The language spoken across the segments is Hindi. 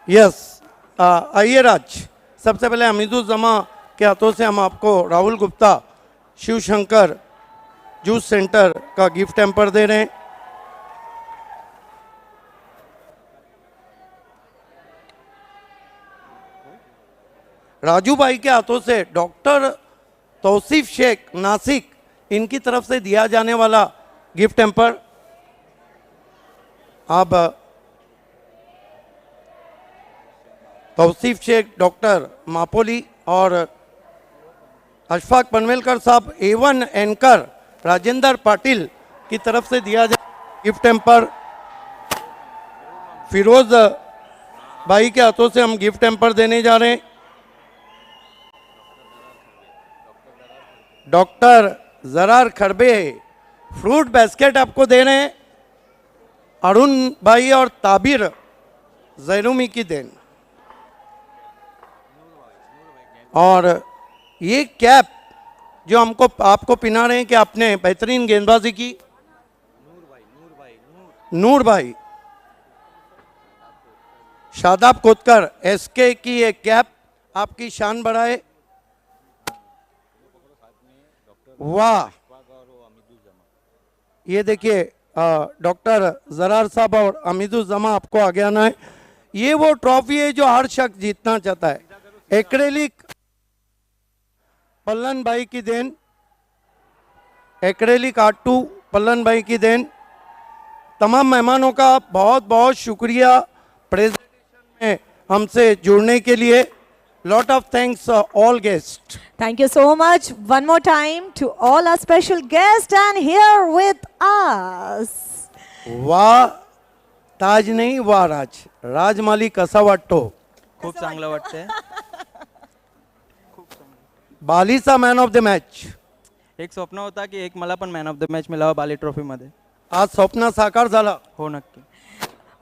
यस, आइए राज। सबसे पहले हमीदुज्जमा के हाथों से हम आपको राहुल गुप्ता शिव शंकर जूस सेंटर का गिफ्ट हैम्पर दे रहे हैं। राजू भाई के हाथों से डॉक्टर तौसीफ शेख नासिक, इनकी तरफ से दिया जाने वाला गिफ्ट हैम्पर। अब तौसीफ शेख डॉक्टर मापोली और अशफाक पनवेलकर साहब A1 एंकर राजेंद्र पाटिल की तरफ से दिया जाए गिफ्ट हैम्पर। फिरोज भाई के हाथों से हम गिफ्ट हैम्पर देने जा रहे हैं। डॉक्टर जरार खरबे फ्रूट बास्केट आपको दे रहे हैं। अरुण भाई और ताबिर जैरूमी की देन। और ये कैप जो हमको आपको पिना रहे हैं कि आपने बेहतरीन गेंदबाजी की। नूर भाई शादाब कोतकर SK की ये कैप आपकी शान बढ़ाए। वाह, ये देखिए डॉक्टर जरार साहब और हमीदुज्जमा आपको आगे आना है। ये वो ट्रॉफी है जो हर शख्स जीतना चाहता है। एक्रेलिक पल्लन भाई की देन, एक्रेलिक आर्ट 2 पल्लन भाई की देन। तमाम मेहमानों का बहुत बहुत शुक्रिया प्रेजेंटेशन में हमसे जुड़ने के लिए। Lot of thanks all guests. Thank you so much one more time to all our special guests and here with us. वाह ताज नहीं वाह राज, राजमाली कसा वाटतो? खूप चांगलं वाटतंय. बालीचा मॅन ऑफ द मॅच। एक स्वप्न होता की एक मला पण मॅन ऑफ द मॅच मिळावा बाली ट्रॉफी मध्ये. आज स्वप्न साकार झाला। हो नक्की.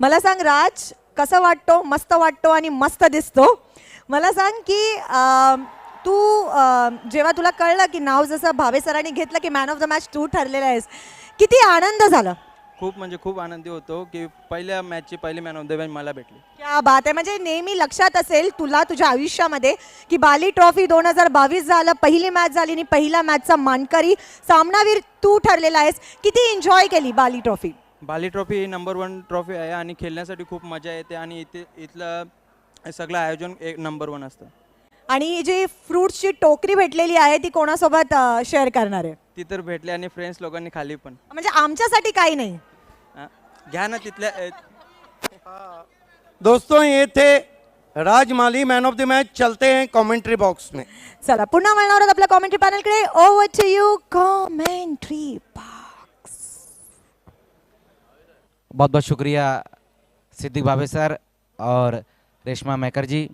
मला सांग राज, कसा वाटतो? मस्त वाटतो आणि मस्त दिसतो. मला सांग की तू जेव्हा तुला कळलं की नाव जसं भावे सरांनी घेतलं की मॅन ऑफ द मॅच तू ठरलेला आहेस, किती आनंद झाला? खूप म्हणजे खूप आनंदी होतो की पहिल्या मॅचची पहिली मॅन ऑफ द मॅच मला भेटली. क्या बात आहे. म्हणजे नेहमी लक्षात असेल तुला तुझ्या आयुष्यामध्ये की बाली ट्रॉफी 2022 झालं, पहिली मॅच झाली आणि पहिल्या मॅचचा मानकरी सामनावीर तू ठरलेला आहेस. किती एन्जॉय केली बाली ट्रॉफी? बाली ट्रॉफी ही नंबर 1 ट्रॉफी आहे आणि खेळण्यासाठी खूप मजा येते आणि इथलं सगळं आयोजन एक नंबर 1 असतं. आणि ही जी फ्रूट्सची टोकरी भेटलेली आहे ती कोणासोबत शेअर करणार आहे? ती तर भेटली आणि फ्रेंड्स लोकांनी खाली पण. म्हणजे आमच्यासाठी काही नाही? घ्या ना तिथल्या. दोस्तों ये थे Rajamouli man of the match. चलते हैं कमेंट्री बॉक्स में। चला पुन्हा मिळणार आहोत आपल्या कॉमेंट्री पॅनलकडे. Over to you commentary box. बहुत बहुत शुक्रिया सिद्दीक भावे सर और रेशमा मैकर जी।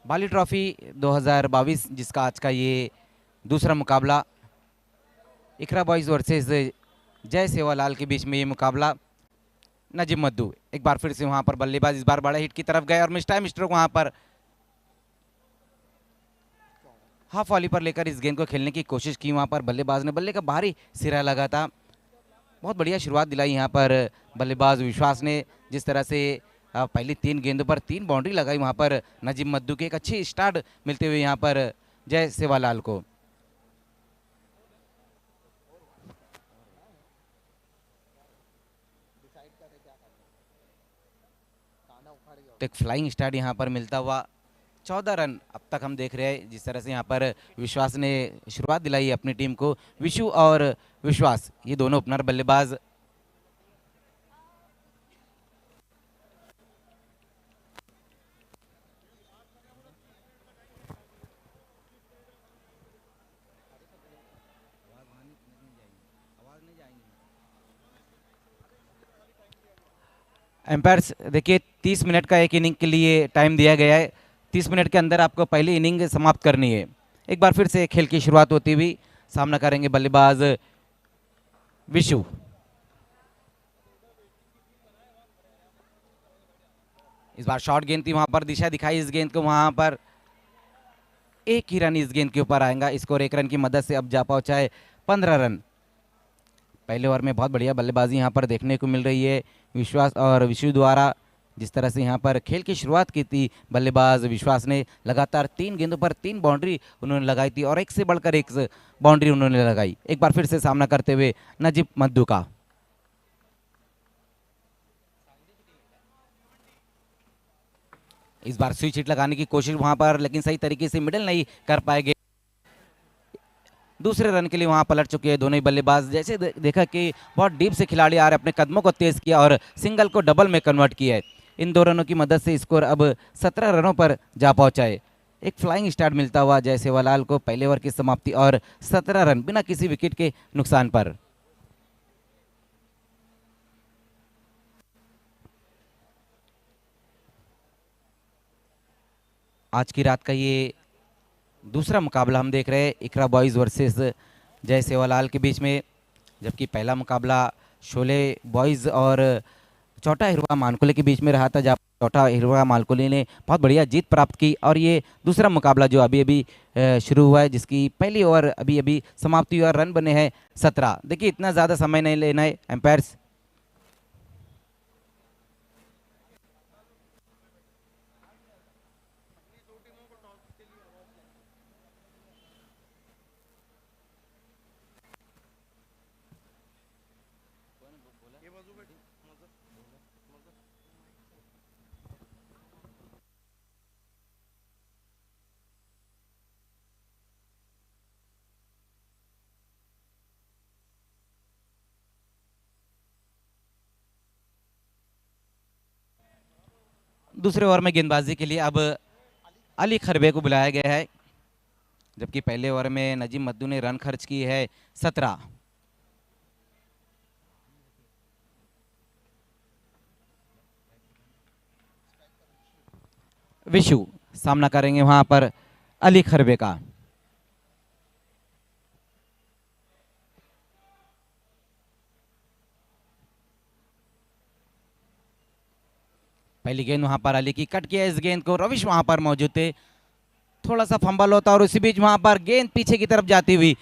बाली ट्रॉफी 2022 जिसका आज का ये दूसरा मुकाबला, इकरा बॉयज़ वर्सेस जय सेवालाल के बीच में ये मुकाबला। नजीम मद्दू एक बार फिर से वहाँ पर बल्लेबाज इस बार बड़ा हिट की तरफ गए और मिस्टर को वहाँ पर हाफ वॉली पर लेकर इस गेंद को खेलने की कोशिश की। वहाँ पर बल्लेबाज ने बल्ले का बाहरी सिरा लगा था। बहुत बढ़िया शुरुआत दिलाई यहाँ पर बल्लेबाज विश्वास ने, जिस तरह से पहली 3 गेंदों पर 3 बाउंड्री लगाई वहाँ पर नजीम मद्दू के। एक अच्छी स्टार्ट मिलते हुए यहाँ पर जय सेवालाल को। तो एक फ्लाइंग स्टार्ट यहाँ पर मिलता हुआ 14 रन अब तक हम देख रहे हैं। जिस तरह से यहाँ पर विश्वास ने शुरुआत दिलाई अपनी टीम को। विशु और विश्वास ये दोनों ओपनर बल्लेबाज। एम्पायर्स देखिए 30 मिनट का एक इनिंग के लिए टाइम दिया गया है। 30 मिनट के अंदर आपको पहली इनिंग समाप्त करनी है। एक बार फिर से खेल की शुरुआत होती हुई सामना करेंगे बल्लेबाज विशु। इस बार शॉर्ट गेंद थी, वहां पर दिशा दिखाई इस गेंद को। वहां पर एक ही रन इस गेंद के ऊपर आएगा। स्कोर 1 रन की मदद से अब जा पहुंचा है 15 रन। पहले ओवर में बहुत बढ़िया बल्लेबाजी यहाँ पर देखने को मिल रही है विश्वास और विशु द्वारा। जिस तरह से यहाँ पर खेल की शुरुआत की थी बल्लेबाज विश्वास ने, लगातार 3 गेंदों पर 3 बाउंड्री उन्होंने लगाई थी और एक से बढ़कर एक बाउंड्री उन्होंने लगाई। एक बार फिर से सामना करते हुए नजीब मद्दू का। इस बार स्विच हिट लगाने की कोशिश वहां पर, लेकिन सही तरीके से मिडल नहीं कर पाएंगे। दूसरे रन के लिए वहां पलट चुके हैं दोनों ही बल्लेबाज। जैसे देखा कि बहुत डीप से खिलाड़ी आ रहे, अपने कदमों को तेज किया और सिंगल को डबल में कन्वर्ट किया है। इन 2 रनों की मदद से स्कोर अब 17 रनों पर जा पहुंचा है। एक फ्लाइंग स्टार्ट मिलता हुआ जय सेवालाल को पहले ओवर की समाप्ति और 17 रन बिना किसी विकेट के नुकसान पर। आज की रात का ये दूसरा मुकाबला हम देख रहे हैं इकरा बॉयज़ वर्सेस जय सेवालाल के बीच में, जबकि पहला मुकाबला शोले बॉयज़ और चौटा हिरवा मानकुले के बीच में रहा था, जहाँ चौथा हिरवा मानकुले ने बहुत बढ़िया जीत प्राप्त की। और ये दूसरा मुकाबला जो अभी अभी शुरू हुआ है, जिसकी पहली ओवर अभी अभी समाप्ति हुई और रन बने हैं 17। देखिए इतना ज़्यादा समय नहीं लेना है एम्पायर्स। दूसरे ओवर में गेंदबाजी के लिए अब अली खरबे को बुलाया गया है, जबकि पहले ओवर में नजीम मद्दू ने रन खर्च की है 17। विशु सामना करेंगे वहां पर अली खरबे का। पहली गेंद वहां पर अली की कट किया, इस गेंद को रविश वहां पर मौजूद थे, थोड़ा सा फंबल होता और उसी बीच वहां पर गेंद पीछे की तरफ जाती हुई,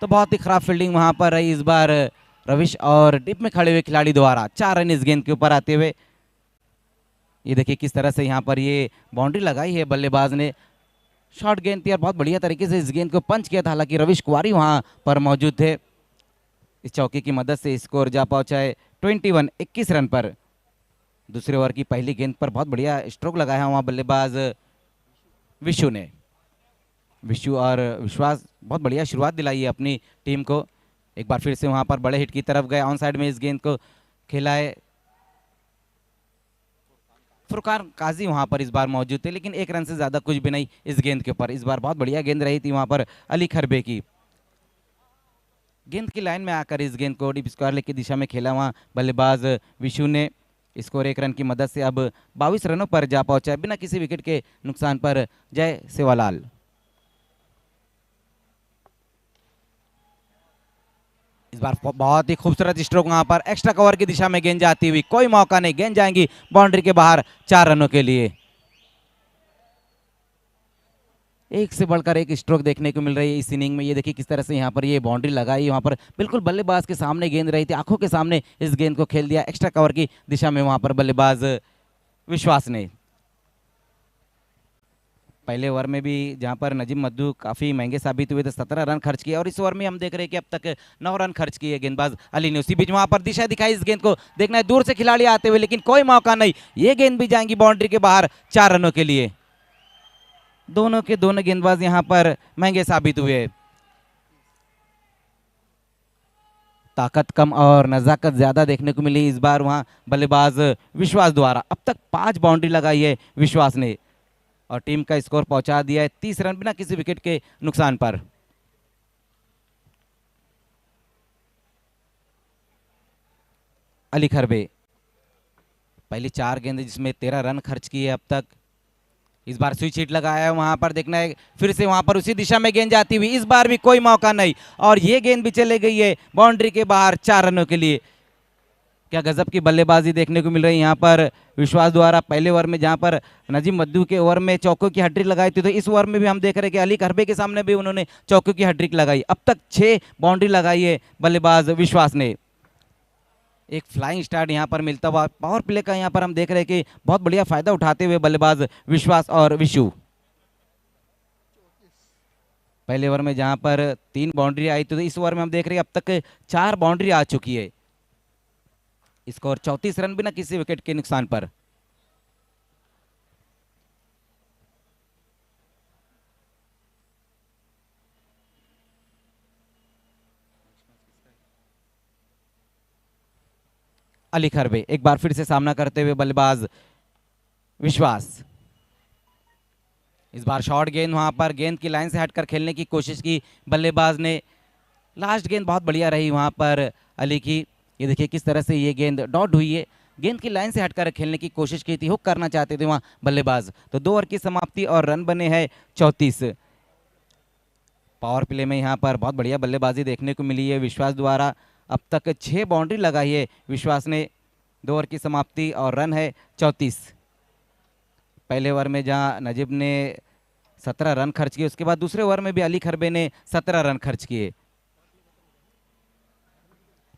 तो बहुत ही खराब फील्डिंग वहां पर रही इस बार रविश और डिप में खड़े हुए खिलाड़ी द्वारा। 4 रन इस गेंद के ऊपर आते हुए। ये देखिए किस तरह से यहाँ पर ये बाउंड्री लगाई है बल्लेबाज ने, शॉर्ट गेंद थी और बहुत बढ़िया तरीके से इस गेंद को पंच किया था, हालांकि रविश कुमारी वहां पर मौजूद थे। इस चौके की मदद से स्कोर जा पहुंचा है 21 रन पर। दूसरे ओवर की पहली गेंद पर बहुत बढ़िया स्ट्रोक लगाया वहां बल्लेबाज विशु ने। विशु और विश्वास बहुत बढ़िया शुरुआत दिलाई है अपनी टीम को। एक बार फिर से वहां पर बड़े हिट की तरफ गए, ऑन साइड में इस गेंद को खेला है। फुरकान काजी वहां पर इस बार मौजूद थे, लेकिन 1 रन से ज्यादा कुछ भी नहीं इस गेंद के ऊपर। इस बार बहुत बढ़िया गेंद रही थी वहां पर अली खरबे की। गेंद की लाइन में आकर इस गेंद को डीप स्क्वायर लेग की दिशा में खेला वहां बल्लेबाज विशु ने। स्कोर 1 रन की मदद से अब 22 रनों पर जा पहुंचा है बिना किसी विकेट के नुकसान पर जय सेवालाल। इस बार बहुत ही खूबसूरत स्ट्रोक वहां पर एक्स्ट्रा कवर की दिशा में गेंद जाती हुई, कोई मौका नहीं, गेंद जाएंगी बाउंड्री के बाहर 4 रनों के लिए। एक से बढ़कर एक स्ट्रोक देखने को मिल रही है इस इनिंग में। ये देखिए किस तरह से यहाँ पर ये बाउंड्री लगाई, वहाँ पर बिल्कुल बल्लेबाज के सामने गेंद रही थी, आंखों के सामने इस गेंद को खेल दिया एक्स्ट्रा कवर की दिशा में वहाँ पर बल्लेबाज विश्वास ने। पहले ओवर में भी जहाँ पर नजीम मद्दू काफ़ी महंगे साबित हुए थे, 17 रन खर्च किए, और इस ओवर में हम देख रहे हैं कि अब तक 9 रन खर्च किए गेंदबाज अली ने। उसी बीच वहाँ पर दिशा दिखाई, इस गेंद को देखना है दूर से खिलाड़ी आते हुए, लेकिन कोई मौका नहीं, ये गेंद भी जाएंगी बाउंड्री के बाहर 4 रनों के लिए। दोनों के दोनों गेंदबाज यहाँ पर महंगे साबित हुए। ताकत कम और नजाकत ज्यादा देखने को मिली इस बार वहां बल्लेबाज विश्वास द्वारा। अब तक 5 बाउंड्री लगाई है विश्वास ने और टीम का स्कोर पहुंचा दिया है 30 रन बिना किसी विकेट के नुकसान पर। अली खरबे पहली 4 गेंद जिसमें 13 रन खर्च किए अब तक। इस बार स्विच हिट लगाया है, वहां पर देखना है फिर से वहां पर उसी दिशा में गेंद जाती हुई, इस बार भी कोई मौका नहीं और ये गेंद भी चले गई है बाउंड्री के बाहर 4 रनों के लिए। क्या गजब की बल्लेबाजी देखने को मिल रही है यहाँ पर विश्वास द्वारा। पहले ओवर में जहाँ पर नजीम मद्दू के ओवर में चौकों की हैट्रिक लगाई थी, तो इस ओवर में भी हम देख रहे हैं कि अली खरबे के सामने भी उन्होंने चौकों की हैट्रिक लगाई। अब तक 6 बाउंड्री लगाई है बल्लेबाज विश्वास ने। एक फ्लाइंग स्टार्ट यहाँ पर मिलता हुआ पावर प्ले का यहाँ पर हम देख रहे हैं कि बहुत बढ़िया फायदा उठाते हुए बल्लेबाज विश्वास और विशु। पहले ओवर में जहां पर 3 बाउंड्री आई तो इस ओवर में हम देख रहे हैं अब तक 4 बाउंड्री आ चुकी है। स्कोर 34 रन बिना किसी विकेट के नुकसान पर। अली खरबे एक बार फिर से सामना करते हुए बल्लेबाज विश्वास। इस बार शॉर्ट गेंद वहां पर गेंद की लाइन से हटकर खेलने की कोशिश की बल्लेबाज ने। लास्ट गेंद बहुत बढ़िया रही वहां पर अली की। ये देखिए किस तरह से ये गेंद डॉट हुई है। गेंद की लाइन से हटकर खेलने की कोशिश की थी, हुक करना चाहते थे वहां बल्लेबाज। तो 2 ओवर की समाप्ति और रन बने हैं 34। पावर प्ले में यहाँ पर बहुत बढ़िया बल्लेबाजी देखने को मिली है विश्वास द्वारा। अब तक 6 बाउंड्री लगाई है विश्वास ने। 2 ओवर की समाप्ति और रन है 34। पहले ओवर में जहां नजीब ने 17 रन खर्च किए, उसके बाद दूसरे ओवर में भी अली खरबे ने 17 रन खर्च किए।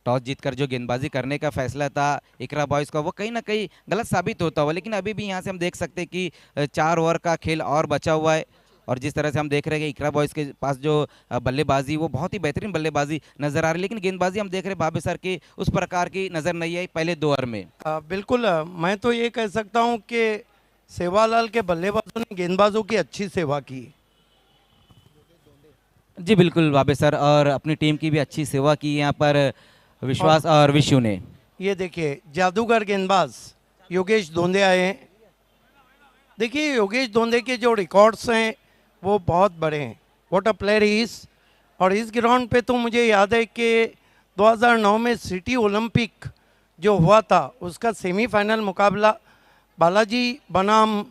टॉस जीतकर जो गेंदबाजी करने का फैसला था इकरा बॉयज का, वो कहीं ना कहीं गलत साबित होता हुआ, लेकिन अभी भी यहाँ से हम देख सकते हैं कि 4 ओवर का खेल और बचा हुआ है। और जिस तरह से हम देख रहे हैं कि इकरा बॉयज के पास जो बल्लेबाजी वो बहुत ही बेहतरीन बल्लेबाजी नजर आ रही है, लेकिन गेंदबाजी हम देख रहे हैं भाभी सर की उस प्रकार की नजर नहीं आई पहले 2 ओवर में। बिल्कुल मैं तो ये कह सकता हूँ कि सेवालाल के बल्लेबाजों ने गेंदबाजों की अच्छी सेवा की। जी बिल्कुल भाभी सर, और अपनी टीम की भी अच्छी सेवा की यहाँ पर विश्वास और विशु ने। ये देखिए जादूगर गेंदबाज योगेश धोंदे आए हैं। देखिए योगेश धोंदे के जो रिकॉर्ड्स हैं वो बहुत बड़े हैं। What a player he is. और इस ग्राउंड पे तो मुझे याद है कि 2009 में सिटी ओलंपिक जो हुआ था उसका सेमीफाइनल मुकाबला बालाजी बनाम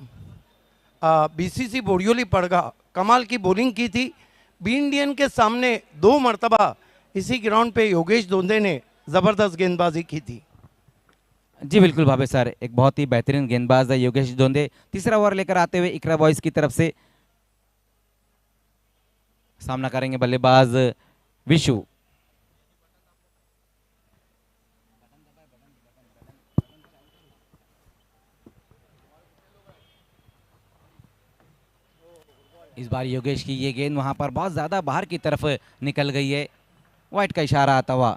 बीसीसी बोरियोली पड़गा, कमाल की बॉलिंग की थी। बी इंडियन के सामने 2 मरतबा इसी ग्राउंड पे योगेश धोंदे ने ज़बरदस्त गेंदबाजी की थी। जी बिल्कुल भाभी सर, एक बहुत ही बेहतरीन गेंदबाज है योगेश धोंदे। तीसरा ओवर लेकर आते हुए इकरा बॉयज की तरफ से सामना करेंगे बल्लेबाज विशु। इस बार योगेश की ये गेंद वहां पर बहुत ज्यादा बाहर की तरफ निकल गई है। वाइट का इशारा आता हुआ।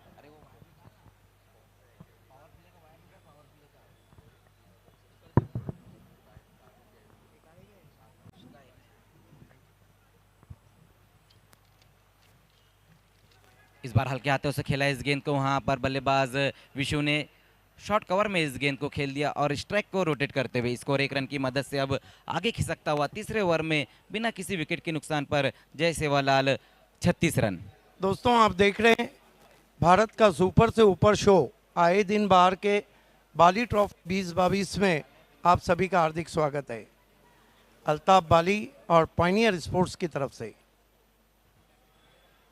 इस बार हल्के हाथों से खेला इस गेंद को वहां पर बल्लेबाज विशु ने। शॉर्ट कवर में इस गेंद को खेल दिया और स्ट्राइक को रोटेट करते हुए स्कोर 1 रन की मदद से अब आगे खिसकता हुआ तीसरे ओवर में बिना किसी विकेट के नुकसान पर जय सेवालाल 36 रन। दोस्तों आप देख रहे हैं भारत का सुपर से ऊपर शो आए दिन बाहर के बाली ट्रॉफी 2022 में आप सभी का हार्दिक स्वागत है अल्ताफ बाली और पायनियर स्पोर्ट्स की तरफ से।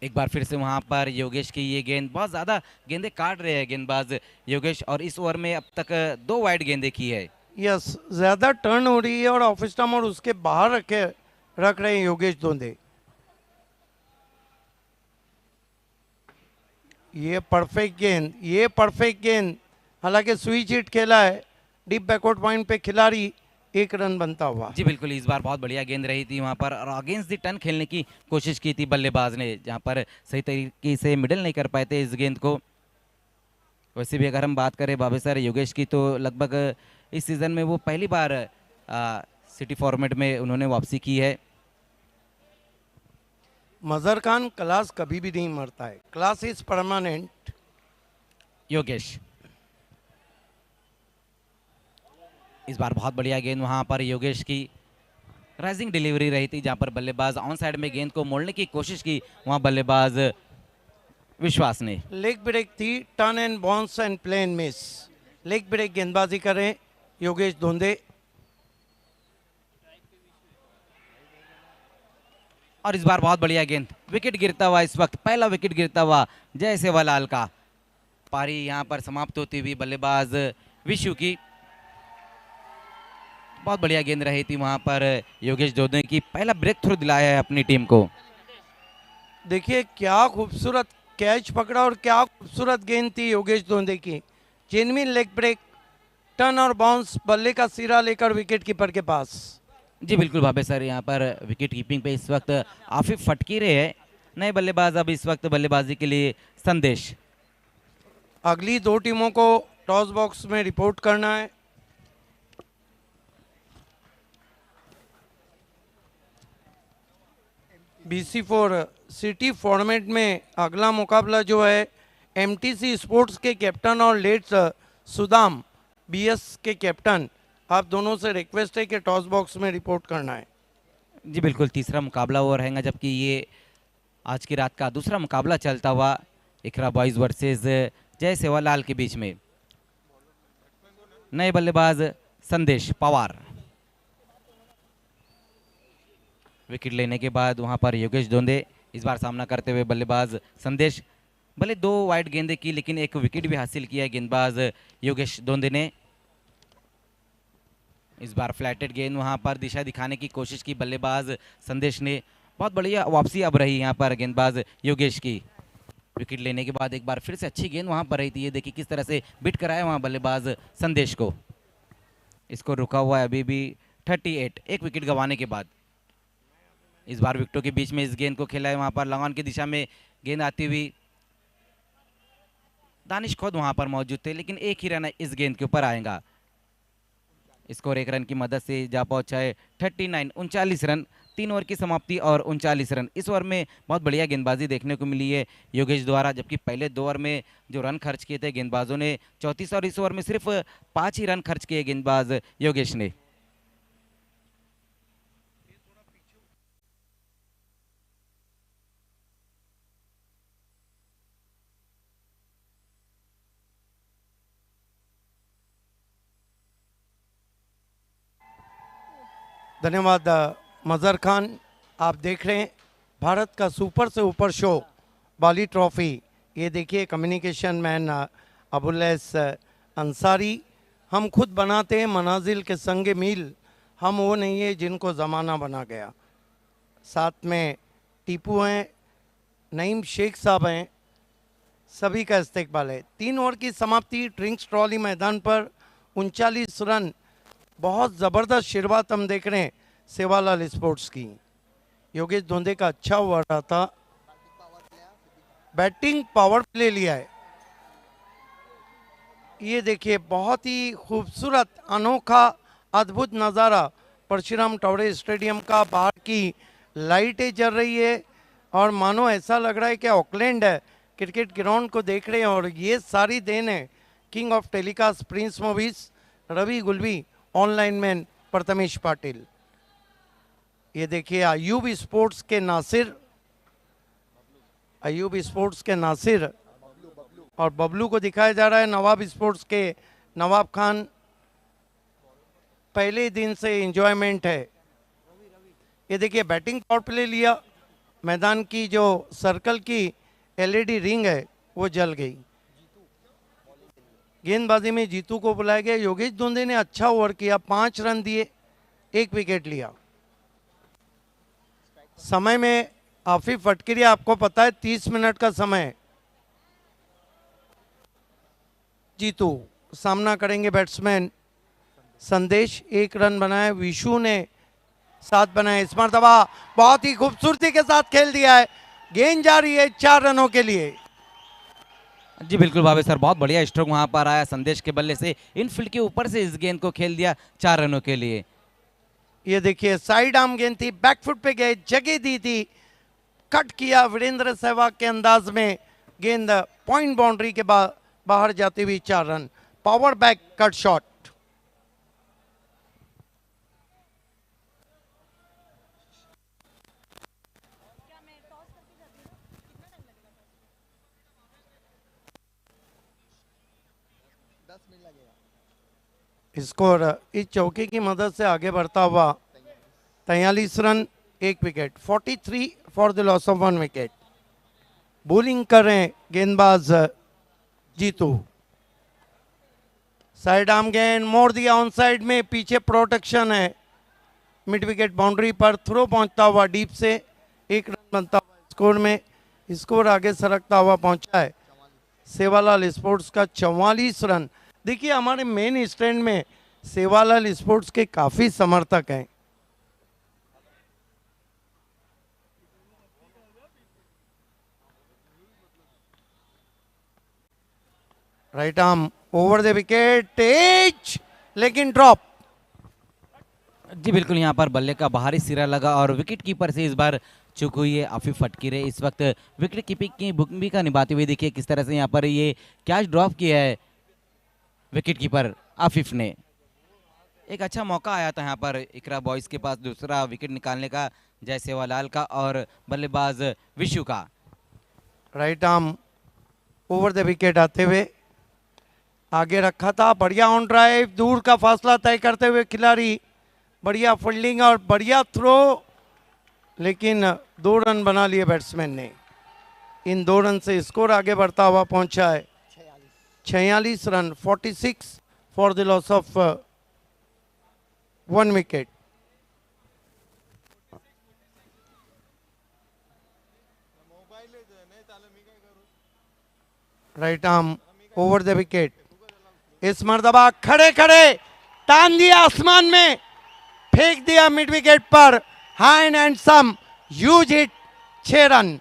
एक बार फिर से वहां पर योगेश की ये गेंद, बहुत ज्यादा गेंदें काट रहे हैं गेंदबाज योगेश, और इस ओवर में अब तक 2 वाइड गेंदें की है। यस, ज़्यादा टर्न हो रही है और ऑफ स्टंप और उसके बाहर रख रहे हैं योगेश धोंदे। ये परफेक्ट गेंद, हालांकि स्विच हिट खेला है, डीप बैकवर्ड पॉइंट पे खिलाड़ी 1 रन बनता हुआ। जी बिल्कुल, इस बार बहुत बढ़िया गेंद रही थी वहां पर और अगेंस्ट द टर्न खेलने की कोशिश की थी बल्लेबाज ने, जहां पर सही तरीके से मिडल नहीं कर पाए थे इस गेंद को। वैसे भी अगर हम बात करें भाभी सर योगेश की, तो लगभग इस सीजन में वो पहली बार सिटी फॉर्मेट में उन्होंने वापसी की है। मजहर खान, क्लास कभी भी नहीं मरता है, क्लास इज परमानेंट। योगेश इस बार बहुत बढ़िया गेंद वहां पर योगेश की राइजिंग डिलीवरी रही थी, जहां पर बल्लेबाज ऑन साइड में गेंद को मोड़ने की कोशिश की वहां बल्लेबाज विश्वास ने। लेग ब्रेक थी, turn and bounce and plain miss. Leg break गेंदबाजी करें योगेश धोंदे। और इस बार बहुत बढ़िया गेंद, विकेट गिरता हुआ, इस वक्त पहला विकेट गिरता हुआ जय सेवालाल का। पारी यहां पर समाप्त होती हुई बल्लेबाज विशु की। बहुत बढ़िया गेंद रही थी वहां पर योगेश धोंदे की, पहला ब्रेक थ्रू दिलाया है अपनी टीम को। देखिए क्या खूबसूरत कैच पकड़ा और क्या खूबसूरत गेंद थी योगेश धोंदे की। जेन्युइन लेग ब्रेक, टर्न और बाउंस, बल्ले का सिरा लेकर विकेट कीपर के पास। जी बिल्कुल भावे सर, यहाँ पर विकेट कीपिंग पे इस वक्त आफिफ फटकीरे है। नए बल्लेबाज अब इस वक्त बल्लेबाजी के लिए संदेश। अगली दो टीमों को टॉस बॉक्स में रिपोर्ट करना है। BC4 सिटी फॉर्मेट में अगला मुकाबला जो है MTC स्पोर्ट्स के कैप्टन और लेट सुदाम BS के कैप्टन, आप दोनों से रिक्वेस्ट है कि टॉस बॉक्स में रिपोर्ट करना है। जी बिल्कुल, तीसरा मुकाबला वो रहेगा, जबकि ये आज की रात का दूसरा मुकाबला चलता हुआ इकरा बॉयज़ वर्सेस जय सेवालाल के बीच में। नए बल्लेबाज संदेश पवार। विकेट लेने के बाद वहां पर योगेश दोंदे इस बार सामना करते हुए बल्लेबाज संदेश। भले 2 वाइड गेंदें की, लेकिन एक विकेट भी हासिल किया गेंदबाज योगेश दोंदे ने। इस बार फ्लैटेड गेंद वहां पर दिशा दिखाने की कोशिश की बल्लेबाज संदेश ने। बहुत बढ़िया वापसी अब रही यहाँ पर गेंदबाज योगेश की। विकेट लेने के बाद एक बार फिर से अच्छी गेंद वहां पर रही थी। ये देखिए किस तरह से बिट कराया वहां बल्लेबाज संदेश को। इसको रुका हुआ है अभी भी 38, एक विकेट गंवाने के बाद। इस बार विकेटों के बीच में इस गेंद को खेला है, वहां पर लॉन की दिशा में गेंद आती हुई। दानिश खुद वहां पर मौजूद थे, लेकिन एक ही रन इस गेंद के ऊपर आएगा। स्कोर 1 रन की मदद से जा पहुंचा है 39, 39 रन। 3 ओवर की समाप्ति और 39 रन। इस ओवर में बहुत बढ़िया गेंदबाजी देखने को मिली है योगेश द्वारा, जबकि पहले 2 ओवर में जो रन खर्च किए थे गेंदबाजों ने 34, और इस ओवर में सिर्फ 5 ही रन खर्च किए गेंदबाज योगेश ने। धन्यवाद मजहर खान। आप देख रहे हैं भारत का सुपर से ऊपर शो बाली ट्रॉफी। ये देखिए कम्युनिकेशन मैन अबुलैस अंसारी। हम खुद बनाते हैं मनाजिल के संग मील, हम वो नहीं है जिनको ज़माना बना गया। साथ में टीपू हैं, नईम शेख साहब हैं, सभी का इस्तेकबाल है। 3 ओवर की समाप्ति ट्रिंक्स ट्रॉली मैदान पर 39 रन। बहुत ज़बरदस्त शुरुआत हम देख रहे हैं सेवालाल स्पोर्ट्स की। योगेश धोंदे का अच्छा ओवर रहा था, बैटिंग पावर प्ले लिया है। ये देखिए बहुत ही खूबसूरत अनोखा अद्भुत नज़ारा परशुराम टॉवरे स्टेडियम का। बाहर की लाइटें जल रही है और मानो ऐसा लग रहा है कि ऑकलैंड है क्रिकेट ग्राउंड को देख रहे हैं। और ये सारी देन है king of telecast prince movies Ravi Gulvi, online man Prathamesh Patil. ये देखिए अयूब स्पोर्ट्स के नासिर, अयूब स्पोर्ट्स के नासिर और बबलू को दिखाया जा रहा है नवाब स्पोर्ट्स के नवाब खान। पहले दिन से एंजॉयमेंट है। ये देखिए बैटिंग पावर प्ले लिया, मैदान की जो सर्कल की एलईडी रिंग है वो जल गई। गेंदबाजी में जीतू को बुलाया गया। योगेश धोंदे ने अच्छा ओवर किया, 5 रन दिए, 1 विकेट लिया। समय में आफिफ फटकिरिया, आपको पता है 30 मिनट का समय। जीतू सामना करेंगे बैट्समैन संदेश। 1 रन बनाया, विशु ने 7 बनाए। इस मर्तबा बहुत ही खूबसूरती के साथ खेल दिया है। गेंद जा रही है 4 रनों के लिए। जी बिल्कुल भावे सर, बहुत बढ़िया स्ट्रोक वहां पर आया संदेश के बल्ले से। इनफील्ड के ऊपर से इस गेंद को खेल दिया 4 रनों के लिए। ये देखिए साइड आर्म गेंद थी, बैकफुट पे गए, जगह दी थी, कट किया वीरेंद्र सहवाग के अंदाज में। गेंद पॉइंट बाउंड्री के बाहर जाती हुई 4 run. Power back cut shot. Score इस चौके की मदद से आगे बढ़ता हुआ 43 run, 1 wicket. 43 for the loss of 1 wicket. Bowling कर रहे हैं गेंदबाज जीतू। साइड आर्म गेंद मोड़ दिया ऑन साइड में, पीछे प्रोटेक्शन है। मिड विकेट बाउंड्री पर थ्रो पहुंचता हुआ डीप से 1 रन बनता हुआ स्कोर में। स्कोर आगे सरकता हुआ पहुंचा है सेवालाल स्पोर्ट्स का 44 रन। देखिए हमारे मेन स्टैंड में सेवालाल स्पोर्ट्स के काफ़ी समर्थक हैं। Right arm over the wicket, edge लेकिन ड्रॉप। जी बिल्कुल, यहाँ पर बल्ले का बाहरी सिरा लगा और विकेट कीपर से इस बार चूक हुई है आफिफ फटकीरे। इस वक्त विकेट कीपिंग की भूमिका निभाते हुए देखिए किस तरह से यहाँ पर ये कैच ड्रॉप किया है विकेट कीपर आफिफ ने। एक अच्छा मौका आया था यहाँ पर इकरा बॉयज के पास दूसरा विकेट निकालने का, जय सेवालाल का और बल्लेबाज विशु का। Right arm over the wicket आते हुए आगे रखा था, बढ़िया ऑन ड्राइव, दूर का फासला तय करते हुए खिलाड़ी, बढ़िया फील्डिंग और बढ़िया थ्रो, लेकिन 2 रन बना लिए बैट्समैन ने। इन 2 रन से स्कोर आगे बढ़ता हुआ पहुंचा है 46 run, 46 for the loss of 1 wicket. Right arm over the wicket, इस मर्तबा खड़े खड़े तान दिया आसमान में, फेंक दिया मिड विकेट पर, hand and some huge hit, 6 run.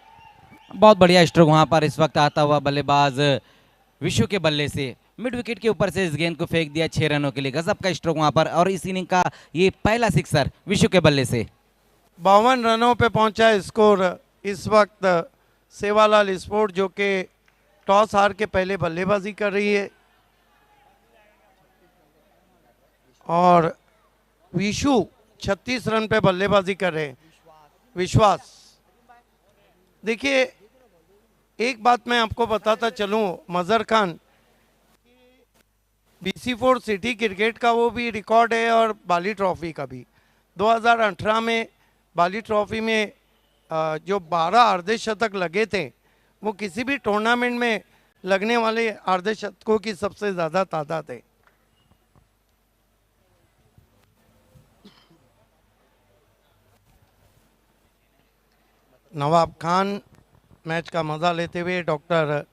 बहुत बढ़िया स्ट्रोक वहां पर इस वक्त आता हुआ बल्लेबाज विशु के बल्ले से मिड विकेट के ऊपर से इस गेंद को फेंक दिया 6 रनों के लिए। गजब का स्ट्रोक वहां पर, और इस इनिंग का ये पहला सिक्सर विशु के बल्ले से। 52 रनों पे पहुंचा है स्कोर इस वक्त। सेवालाल स्पोर्ट जो कि टॉस हार के पहले बल्लेबाजी कर रही है और विशु 36 रन पे बल्लेबाजी कर रहे हैं। विश्वास, देखिए एक बात मैं आपको बताता चलूं, मजहर खान, BC4 सिटी क्रिकेट का वो भी रिकॉर्ड है और बाली ट्रॉफी का भी। 2018 में बाली ट्रॉफी में जो 12 अर्धशतक लगे थे वो किसी भी टूर्नामेंट में लगने वाले अर्धशतकों की सबसे ज़्यादा तादाद है। नवाब खान मैच का मज़ा लेते हुए, डॉक्टर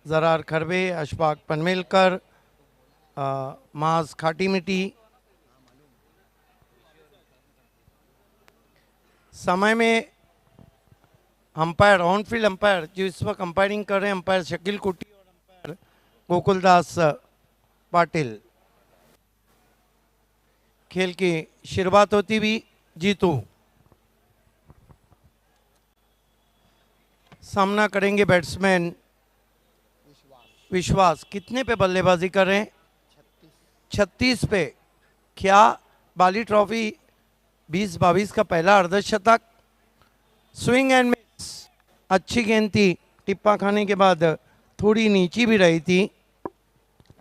जरार खरबे, अशफाक पनवेलकर, माज खाटी मिट्टी। समय में अंपायर, ऑन फील्ड अंपायर जो इस वक्त अंपायरिंग कर रहे हैं, अंपायर शकील कुटी और अंपायर गोकुलदास पाटिल। खेल की शुरुआत होती हुई जीतू सामना करेंगे बैट्समैन विश्वास। कितने पे बल्लेबाजी कर रहे हैं? 36 पे। क्या बाली ट्रॉफी 2022 का पहला अर्धशतक? स्विंग एंड मिस, अच्छी गेंद थी, टिप्पा खाने के बाद थोड़ी नीची भी रही थी।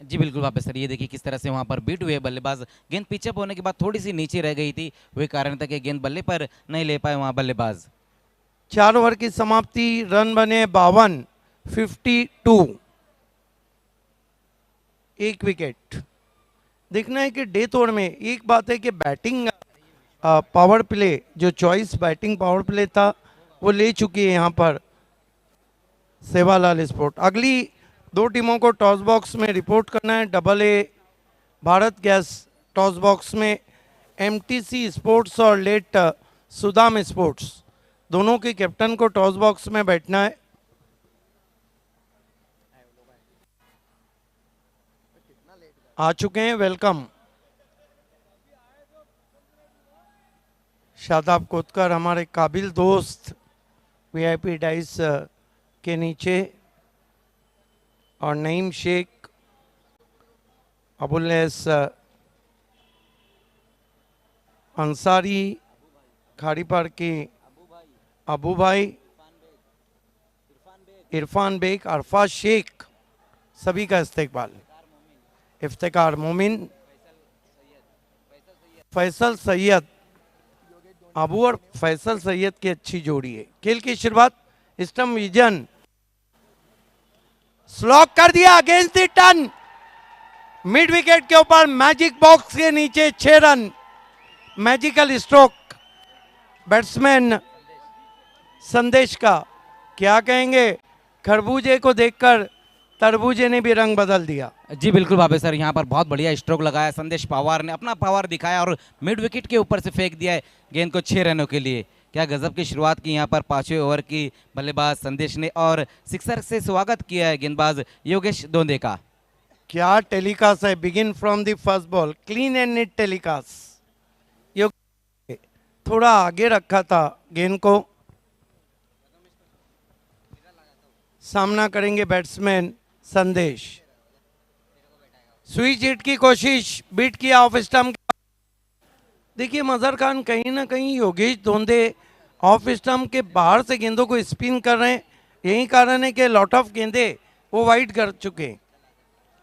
जी बिल्कुल वापस सर, ये देखिए किस तरह से वहां पर बीट हुए बल्लेबाज, गेंद पिचअप होने के बाद थोड़ी सी नीचे रह गई थी, वही कारण था कि गेंद बल्ले पर नहीं ले पाए वहां बल्लेबाज। 4 ओवर की समाप्ति, रन बने 52, 52, 1 विकेट। देखना है कि डेथ ओवर में एक बात है कि बैटिंग पावर प्ले, जो चॉइस बैटिंग पावर प्ले था वो ले चुकी है यहाँ पर सेवालाल स्पोर्ट। अगली 2 टीमों को टॉस बॉक्स में रिपोर्ट करना है। AA Bharat gas toss box में MTC स्पोर्ट्स और लेट सुदाम स्पोर्ट्स, दोनों के कैप्टन को टॉस बॉक्स में बैठना है। आ चुके हैं, वेलकम। शादाब कोतकर हमारे काबिल दोस्त VIP डाइस के नीचे, और नईम शेख, अबुल्लैस अंसारी, खाड़ी पार के अबू भाई, इरफान बेग, अरफाज शेख, सभी का इस्तेकबाल। इफ्तिकार मोमिन, फैसल सैयद, अबू और फैसल सैयद की अच्छी जोड़ी है। खेल की शुरुआत, स्टम्प विजन, स्लॉक कर दिया against the turn, mid wicket के ऊपर, मैजिक बॉक्स के नीचे 6 रन, मैजिकल स्ट्रोक बैट्समैन संदेश का। क्या कहेंगे, खरबूजे को देखकर तरबूजे ने भी रंग बदल दिया। जी बिल्कुल भावे सर, यहाँ पर बहुत बढ़िया स्ट्रोक लगाया संदेश पवार ने, अपना पावर दिखाया और मिड विकेट के ऊपर से फेंक दिया है गेंद को 6 रनों के लिए। क्या गजब की शुरुआत की यहाँ पर 5वें ओवर की बल्लेबाज संदेश ने, और सिक्सर से स्वागत किया है गेंदबाज योगेश दोंदे का। क्या टेलीकास्ट है, begin from the first ball, clean and neat telecast. ये थोड़ा आगे रखा था गेंद को। सामना करेंगे बैट्समैन संदेश। स्विच हिट की कोशिश, बीट किया ऑफ स्टंप। देखिए मजहर खान, कहीं ना कहीं योगेश दोंदे ऑफ स्टंप के बाहर से गेंदों को स्पिन कर रहे हैं। यही कारण है कि लॉट ऑफ गेंदे वो वाइड कर चुके हैं,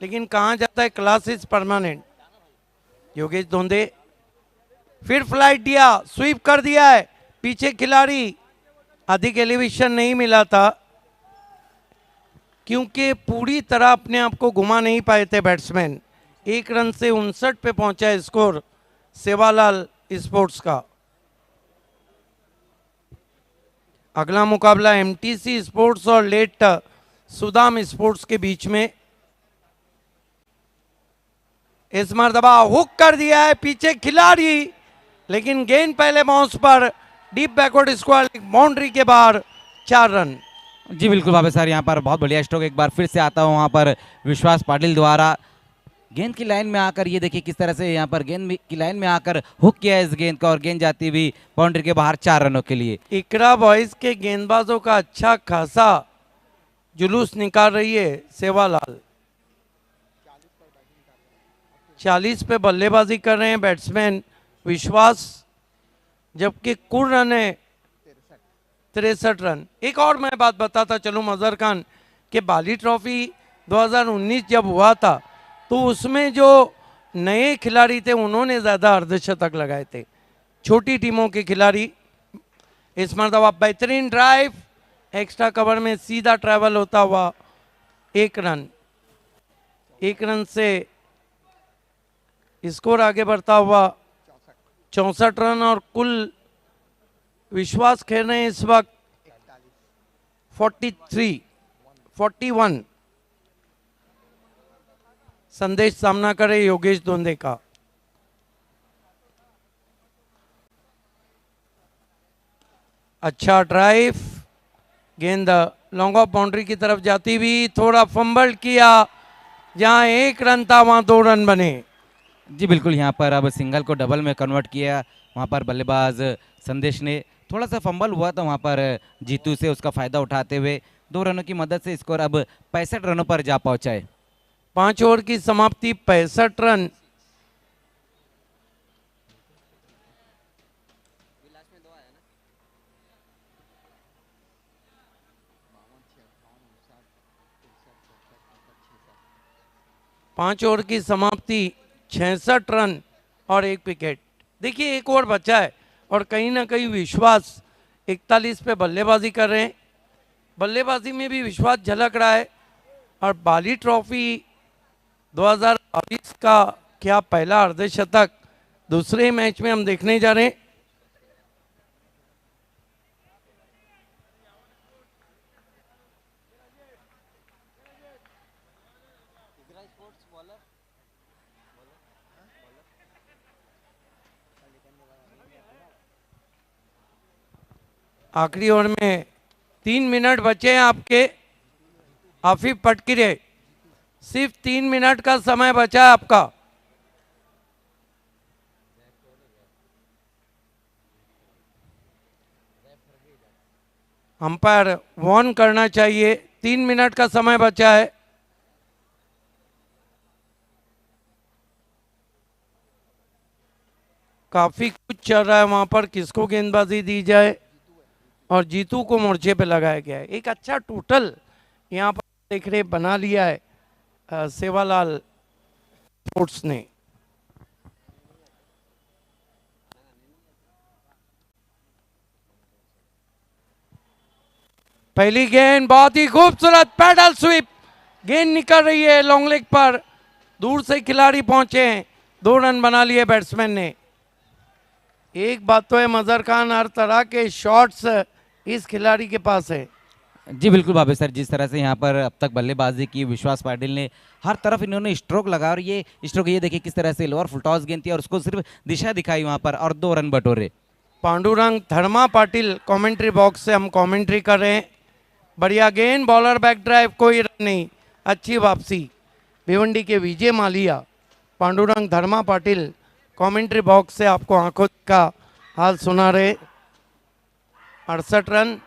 लेकिन कहाँ जाता है, क्लास इज परमानेंट। योगेश दोंदे फिर फ्लाइट दिया, स्वीप कर दिया है, पीछे खिलाड़ी, अधिक एलिवेशन नहीं मिला था क्योंकि पूरी तरह अपने आप को घुमा नहीं पाए थे बैट्समैन। 1 रन से 59 पे पहुंचा है स्कोर सेवालाल स्पोर्ट्स का। अगला मुकाबला एमटीसी स्पोर्ट्स और लेट सुदाम स्पोर्ट्स के बीच में। इस मरतबा हुक कर दिया है पीछे खिलाड़ी, लेकिन गेंद पहले बाउंस पर डीप बैकवर्ड स्क्वायर बाउंड्री के बाहर 4 रन। जी बिल्कुल भावे सर, यहाँ पर बहुत बढ़िया स्ट्रोक एक बार फिर से आता हूँ वहाँ पर विश्वास पाटिल द्वारा। गेंद की लाइन में आकर ये देखिए किस तरह से यहाँ पर गेंद की लाइन में आकर हुक किया है इस गेंद का, और गेंद जाती हुई बाउंड्री के बाहर 4 रनों के लिए। इकरा बॉयज के गेंदबाजों का अच्छा खासा जुलूस निकाल रही है सेवालाल। 40 पे बल्लेबाजी कर रहे हैं बैट्समैन विश्वास, जबकि कुल रन है 63 रन। एक और मैं बात बताता चलूं मजहर खान कि बाली ट्रॉफी 2019 जब हुआ था तो उसमें जो नए खिलाड़ी थे उन्होंने ज़्यादा अर्धशतक लगाए थे, छोटी टीमों के खिलाड़ी। इस मरतबा बेहतरीन ड्राइव, एक्स्ट्रा कवर में सीधा ट्रैवल होता हुआ 1 रन। 1 रन से स्कोर आगे बढ़ता हुआ 64 रन, और कुल विश्वास खेल रहे हैं इस वक्त 41। संदेश सामना करे योगेश दोंदे का। अच्छा ड्राइव, गेंद लॉन्ग ऑफ बाउंड्री की तरफ जाती हुई, थोड़ा फंबल किया, जहां 1 रन था वहां 2 रन बने। जी बिल्कुल, यहाँ पर अब सिंगल को डबल में कन्वर्ट किया वहाँ पर बल्लेबाज संदेश ने। थोड़ा सा फंबल हुआ था वहाँ पर जीतू से, उसका फायदा उठाते हुए 2 रनों की मदद से स्कोर अब 65 रनों पर जा पहुंचा है। 5 ओवर की समाप्ति, 65 रन। पांच ओवर की समाप्ति, 66 रन और 1 विकेट। देखिए 1 ओवर बचा है और कहीं ना कहीं विश्वास 41 पे बल्लेबाजी कर रहे हैं। बल्लेबाजी में भी विश्वास झलक रहा है। और बाली ट्रॉफी 2022 का क्या पहला अर्धशतक दूसरे मैच में हम देखने जा रहे हैं। आखिरी ओवर में 3 मिनट बचे हैं आपके। आफिफ पटकिरे, सिर्फ 3 मिनट का समय बचा है आपका। अंपायर वार्न करना चाहिए, 3 मिनट का समय बचा है। काफी कुछ चल रहा है वहां पर, किसको गेंदबाजी दी जाए, और जीतू को मोर्चे पे लगाया गया है। एक अच्छा टोटल यहाँ पर देख रहे बना लिया है सेवालाल स्पोर्ट्स ने। पहली गेंद बहुत ही खूबसूरत पैडल स्वीप, गेंद निकल रही है लॉन्ग लेग पर, दूर से खिलाड़ी पहुंचे हैं, 2 रन बना लिए बैट्समैन ने। एक बात तो है मजहर खान, हर तरह के शॉट्स इस खिलाड़ी के पास है। जी बिल्कुल भाभी सर, जिस तरह से यहाँ पर अब तक बल्लेबाजी की विश्वास पाटिल ने, हर तरफ इन्होंने स्ट्रोक लगाया और ये स्ट्रोक ये देखिए किस तरह से लोअर फुल टॉस गेंद थी और उसको सिर्फ दिशा दिखाई वहाँ पर और 2 रन बटोरे। पांडुरंग धर्मा पाटिल कमेंट्री बॉक्स से हम कमेंट्री कर रहे हैं। बढ़िया गेंद, बॉलर बैक ड्राइव, कोई रन नहीं, अच्छी वापसी। भिवंडी के विजय मालिया, पांडुरंग धर्मा पाटिल कमेंट्री बॉक्स से आपको आंखों का हाल सुना रहे। 68 रन।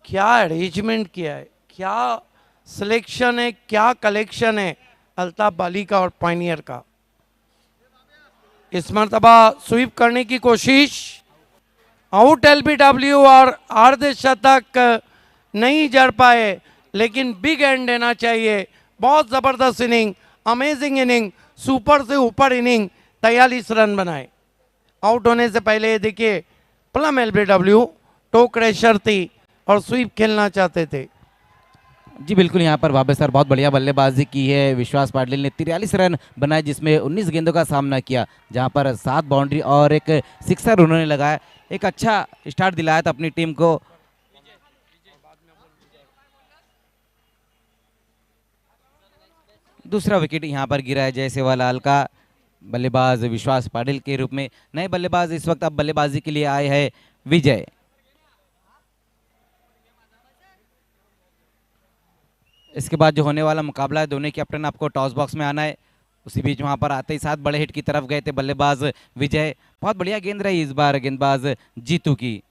क्या अरेंजमेंट किया है, क्या सिलेक्शन है, क्या कलेक्शन है अल्ताफ बाली का और पायनियर का। इस मरतबा स्वीप करने की कोशिश, आउट एलबीडब्ल्यू और अर्धशतक नहीं जड़ पाए, लेकिन बिग एंड देना चाहिए। बहुत ज़बरदस्त इनिंग, अमेजिंग इनिंग, सुपर से ऊपर इनिंग, 43 रन बनाए। आउट होने से पहले देखिए प्लम एलबीडब्ल्यू टो क्रैशर थी और स्वीप खेलना चाहते थे। जी बिल्कुल, यहाँ पर भाभी सर बहुत बढ़िया बल्लेबाजी की है। विश्वास पाटिल ने 43 रन बनाए जिसमें 19 गेंदों का सामना किया, जहाँ पर 7 बाउंड्री और एक सिक्सर उन्होंने लगाया। एक अच्छा स्टार्ट दिलाया था अपनी टीम को। दूसरा विकेट यहाँ पर गिरा है जय सेवालाल का। बल्लेबाज विश्वास पाटिल के रूप में नए बल्लेबाज इस वक्त अब बल्लेबाजी के लिए आए हैं विजय। इसके बाद जो होने वाला मुकाबला है, दोनों कैप्टन आपको टॉस बॉक्स में आना है। उसी बीच वहां पर आते ही साथ बड़े हिट की तरफ गए थे बल्लेबाज विजय। बहुत बढ़िया गेंद रही इस बार गेंदबाज जीतू की।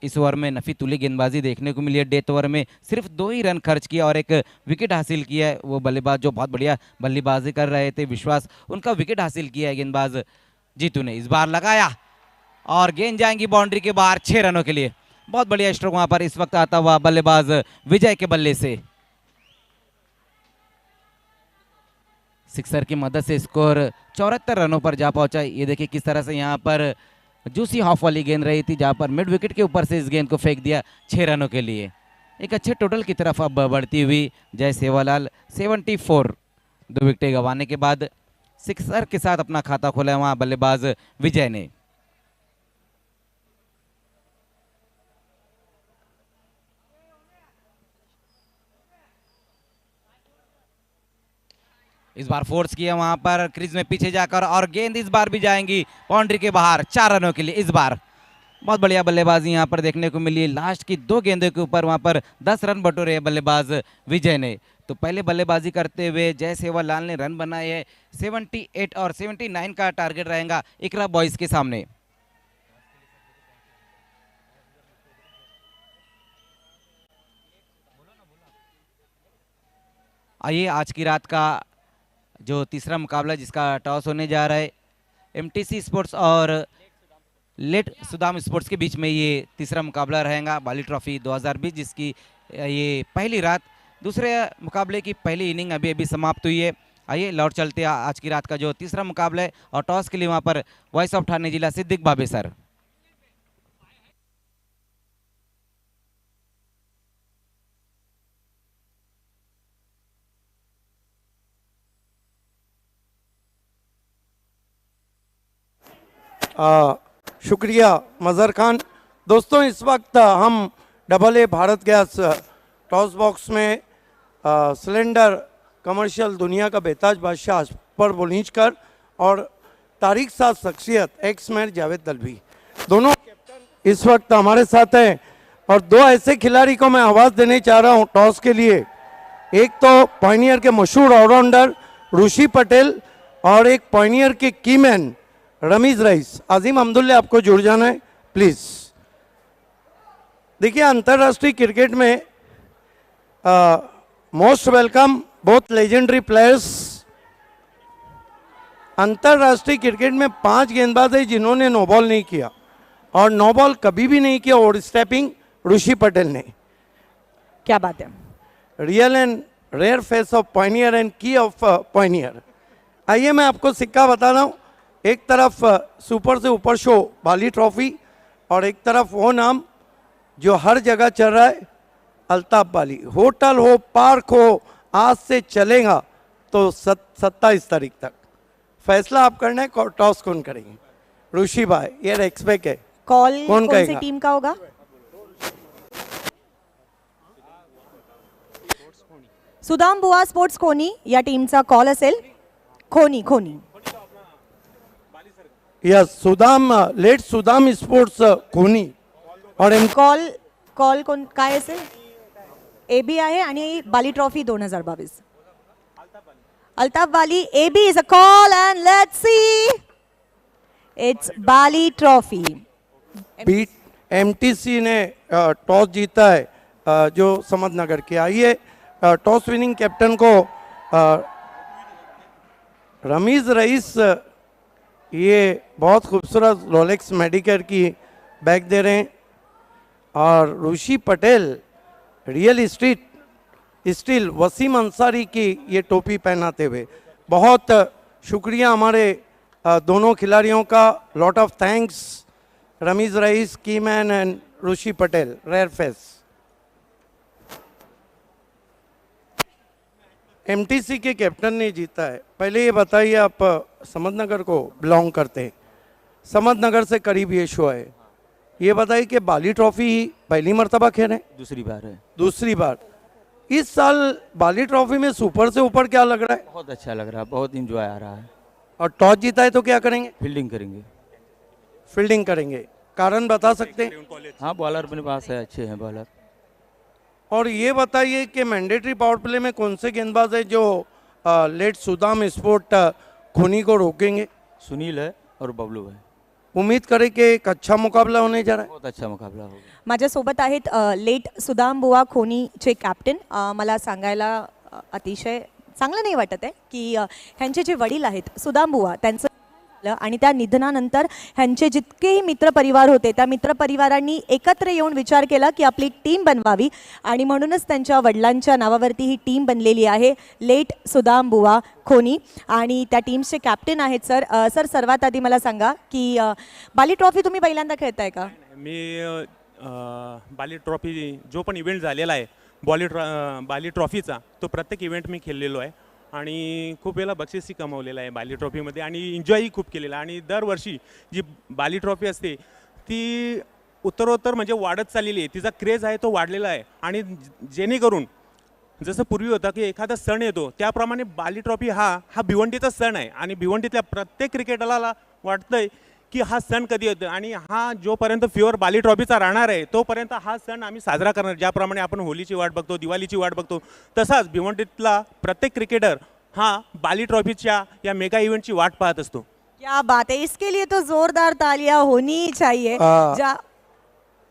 इस ओवर में नफी तुली गेंदबाजी देखने को मिली है। डेथ ओवर में सिर्फ 2 ही रन खर्च किया और एक विकेट हासिल किया है। वो बल्लेबाज जो बहुत बढ़िया बल्लेबाजी कर रहे थे विश्वास, उनका विकेट हासिल किया है गेंदबाज जीतू ने। इस बार लगाया और गेंद जाएंगी बाउंड्री के बाहर 6 रनों के लिए। बहुत बढ़िया स्ट्रोक वहां पर इस वक्त आता हुआ बल्लेबाज विजय के बल्ले से। सिक्सर की मदद से स्कोर 74 रनों पर जा पहुंचा। ये देखिए किस तरह से यहाँ पर जूसी हॉफ वाली गेंद रही थी, जहाँ पर मिड विकेट के ऊपर से इस गेंद को फेंक दिया 6 रनों के लिए। एक अच्छे टोटल की तरफ अब बढ़ती हुई जय सेवालाल 74। 2 विकेटें गंवाने के बाद सिक्सर के साथ अपना खाता खोला है वहाँ बल्लेबाज विजय ने। इस बार फोर्स किया वहां पर क्रीज में पीछे जाकर और गेंद इस बार भी जाएंगी बाउंड्री के बाहर 4 रनों के लिए। इस बार बहुत बढ़िया बल्लेबाजी यहां पर देखने को मिली। लास्ट की 2 गेंदों के ऊपर वहां पर 10 रन बटोरे बल्लेबाज विजय ने। तो पहले बल्लेबाजी करते हुए जय सेवालाल ने रन बनाए हैं 78 और 79 का टारगेट रहेगा इकरा बॉयज के सामने। आइए आज की रात का जो तीसरा मुकाबला जिसका टॉस होने जा रहा है, एमटीसी स्पोर्ट्स और लेट सुदाम स्पोर्ट्स के बीच में ये तीसरा मुकाबला रहेगा बाली ट्रॉफी 2020, जिसकी ये पहली रात। दूसरे मुकाबले की पहली इनिंग अभी अभी समाप्त हुई है। आइए लौट चलते हैं आज की रात का जो तीसरा मुकाबला है और टॉस के लिए वहाँ पर वॉइस ऑफ ठाणे जिला से दिग्ग भावे सर। शुक्रिया मज़हर खान। दोस्तों इस वक्त हम AA Bharat gas toss box में सिलेंडर कमर्शियल दुनिया का बेताज बादशाह पर बुनीचकर और तारीख साथ शख्सियत एक्स मैर जावेद दलवी, दोनों कैप्टन इस वक्त हमारे साथ हैं। और 2 ऐसे खिलाड़ी को मैं आवाज़ देने चाह रहा हूं टॉस के लिए। एक तो पायनियर के मशहूर ऑलराउंडर ऋषि पटेल और एक पायनियर के कीमैन रमीज रईस। आजिम अब्दुल्ला आपको जुड़ जाना है प्लीज। देखिए अंतर्राष्ट्रीय क्रिकेट में most welcome both legendary players. अंतर्राष्ट्रीय क्रिकेट में 5 गेंदबाज है जिन्होंने नो बॉल नहीं किया और नो बॉल कभी भी नहीं किया ओवर स्टेपिंग ऋषि पटेल ने। क्या बात है। Real and rare face of pioneer and key of pioneer. आइए मैं आपको सिक्का बता रहा हूँ। एक तरफ सुपर से ऊपर शो बाली ट्रॉफी और एक तरफ वो नाम जो हर जगह चल रहा है अल्ताफ बाली। होटल हो, पार्क हो, आज से चलेगा तो 27 तारीख तक। फैसला आप करना है, टॉस कौन करेंगे? ऋषि भाई, ये एक्सपेक्ट है कॉल कौन कौन सी कहेगा? टीम का होगा? सुदाम बुवा स्पोर्ट्स खोनी या टीमचा कॉल असेल. खोनी खोनी यस सुदाम लेट सुदाम स्पोर्ट्स कोनी और कॉल कॉल कोण काय असेल. AB आहे आणि Bali trophy 2022. Altaf Bali AB is a call and let's see it's Bali trophy. Beat MTC ने टॉस जीता है जो समदनगर के. आइए टॉस विनिंग कैप्टन को रमीज रईस ये बहुत खूबसूरत रोलेक्स मेडिकेयर की बैग दे रहे हैं और ऋषि पटेल रियल स्टील वसीम अंसारी की ये टोपी पहनाते हुए. बहुत शुक्रिया हमारे दोनों खिलाड़ियों का. Lot of thanks Ramiz Rais, keyman and Rishi Patel. Rare face. MTC के कैप्टन ने जीता है. पहले ये बताइए आप समदनगर को बिलोंग करते हैं, समदनगर से करीब ये शो है. ये बताइए कि बाली ट्रॉफी पहली मर्तबा खेले? दूसरी बार है. दूसरी बार. इस साल बाली ट्रॉफी में सुपर से ऊपर क्या लग रहा है? बहुत अच्छा लग रहा है, बहुत इंजॉय आ रहा है. और टॉस जीता है तो क्या करेंगे? फील्डिंग करेंगे. फील्डिंग करेंगे. कारण बता सकते हैं? हाँ, बॉलर अपने पास है, अच्छे हैं बॉलर. और ये बताइए कि मैंडेटरी पावर प्ले में कौन से गेंदबाज है जो लेट सुदाम स्पोर्ट खूनी को रोकेंगे? सुनील है और बबलू है. उम्मीद करें कि एक अच्छा मुकाबला होने जा रहा है. बहुत अच्छा मुकाबला होगा. माझ्यासोबत आहेत लेट सुदाम बुवा खोनीचे कॅप्टन. मला सांगायला अतिशय चांगलं नाही वाटत आहे की ह्यांचे जे वडील आहेत सुदाम बुवा त्यांचं झालं आणि त्या निधनानंतर ह्यांचे जितकेही मित्रपरिवार होते त्या मित्रपरिवारांनी एकत्र येऊन विचार केला की आपली टीम बनवावी आणि म्हणूनच त्यांच्या वडिलांच्या नावावरती ही टीम बनलेली आहे लेट सुदाम बुवा खोनी. आणि त्या टीमचे कॅप्टन आहेत सर. सर सर्वात आधी मला सांगा की बाली ट्रॉफी तुम्ही पहिल्यांदा खेळताय का? मी बाली ट्रॉफी जो पण इव्हेंट झालेला आहे बाली ट्रॉफीचा तो प्रत्येक इव्हेंट मी खेळलेलो आहे आणि खूप वेळा बक्षीसही कमवलेलं आहे बाली ट्रॉफीमध्ये आणि एन्जॉयही खूप केलेला. आणि दरवर्षी जी बाली ट्रॉफी असते ती उत्तरोत्तर म्हणजे वाढत चाललेली आहे. तिचा क्रेज आहे तो वाढलेला आहे. आणि जेणेकरून जसं पूर्वी होता की एखादा सण येतो त्याप्रमाणे बाली ट्रॉफी हा भिवंडीचा सण आहे आणि भिवंडीतल्या प्रत्येक क्रिकेटरला वाटतंय की हा सण कधी येतो आणि हा जोपर्यंत प्युअर बाली ट्रॉफीचा राहणार आहे तोपर्यंत हा सण आम्ही साजरा करणार. ज्याप्रमाणे आपण होलीची वाट बघतो, दिवाळीची वाट बघतो, तसाच भिवंडीतला प्रत्येक क्रिकेटर हा बाली ट्रॉफीच्या या मेगा इव्हेंटची वाट पाहत असतो. क्या बात है. इसके लिए तो जोरदार तालियां होनी ही चाहिए.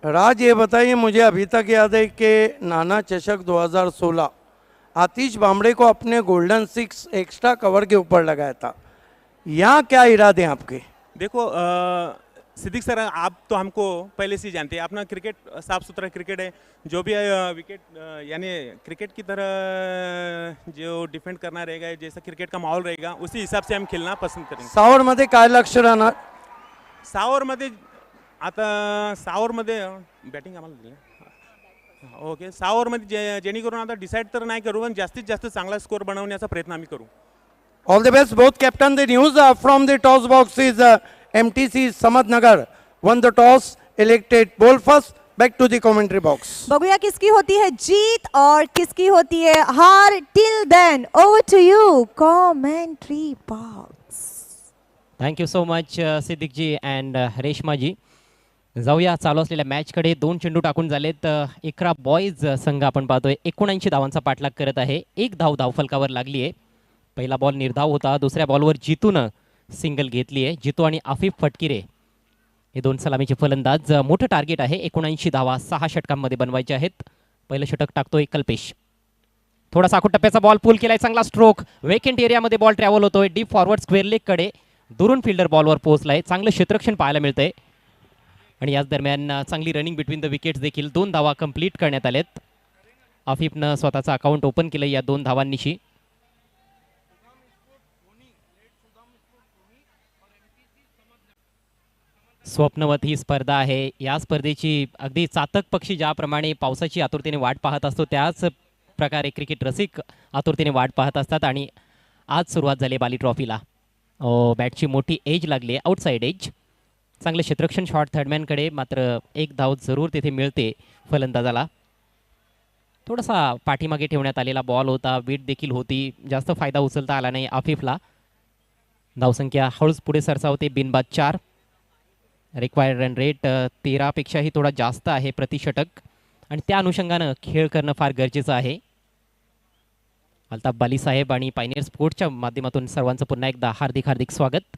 राज ये बताइए, मुझे अभी तक याद है कि नाना चषक 2016 आतिश बामड़े को अपने गोल्डन 6 एक्स्ट्रा कवर के ऊपर लगाया था. यहाँ क्या इरादे हैं आपके? देखो सिद्दीक सर, आप तो हमको पहले से ही जानते हैं. अपना क्रिकेट साफ सुथरा क्रिकेट है. जो भी विकेट यानी क्रिकेट की तरह जो डिफेंड करना रहेगा, जैसा क्रिकेट का माहौल रहेगा उसी हिसाब से हम खेलना पसंद करेंगे. सावरमध्ये काय लक्ष राहणार? सावरमध्ये आता सावरमध्ये बॅटिंग आम्हाला दिली. ओके, सावरमध्ये जेणेकरून आता डिसाईड तर नाही करू पण जास्तीत जास्त चांगला स्कोर बनवण्याचा प्रयत्न आम्ही करू. All the best, both captain. The news from the toss box is MTC Samadnagar won the toss, elected ball first. Back to the commentary box. बघूया किसकी होती है जीत और किसकी होती है हार. Till then over to you commentary box. Thank you so much सिद्दीकजी अँड रेश्माजी. जाऊया चालू असलेल्या मॅचकडे. 2 चेंडू टाकून झालेत. 11 बॉईज संघ आपण पाहतोय 79 धावांचा पाठलाग करत आहे. 1 धाव धावफलकावर लागली आहे. पहिला बॉल निर्धाव होता. दुसऱ्या बॉलवर जितूनं सिंगल घेतली आहे. जितू आणि आफिफ फटकिरे हे 2 सलामीचे फलंदाज. मोठं टार्गेट आहे 79 धावा 6 षटकांमध्ये बनवायचे आहेत. पहिलं षटक टाकतोय कल्पेश. थोडासा आखूड टप्प्याचा बॉल पूल केलाय. चांगला स्ट्रोक. वेकेंट एरियामध्ये बॉल ट्रॅव्हल होतोय डीप फॉरवर्ड स्क्वेअर लेगकडे. दुरून फिल्डर बॉलवर पोहोचलाय. चांगलं क्षेत्ररक्षण पाहायला मिळतंय आणि याच दरम्यान चांगली रनिंग बिटवीन द विकेट्स देखील. 2 धावा कंप्लीट करण्यात आल्यात. आफिफनं स्वतःचं अकाउंट ओपन केलं या 2 धावांनीशी. स्वप्नवत ही स्पर्धा आहे. या स्पर्धेची अगदी चातक पक्षी ज्याप्रमाणे पावसाची आतुरतेने वाट पाहत असतो त्याच प्रकारे क्रिकेट रसिक आतुरतेने वाट पाहत असतात. आणि आज सुरुवात झाली बाली ट्रॉफीला. बॅटची मोठी एज लागली आहे, आउटसाईड एज. चांगलं क्षेत्ररक्षण शॉट थर्डमॅनकडे, मात्र 1 धाव जरूर तिथे मिळते फलंदाजाला. थोडासा पाठीमागे ठेवण्यात आलेला बॉल होता, विट देखील होती, जास्त फायदा उचलता आला नाही आफिफला. धावसंख्या हळूच पुढे सरसावते, बिनबाद 4. रिक्वायर्ड रन रेट 13 पेक्षाही थोडा जास्त आहे प्रति षटक आणि त्या अनुषंगानं खेळ करणं फार गरजेचं आहे. अल्ताफ बाली साहेब आणि पायनियर स्पोर्ट्सच्या माध्यमातून सर्वांचं पुन्हा एकदा हार्दिक हार्दिक स्वागत.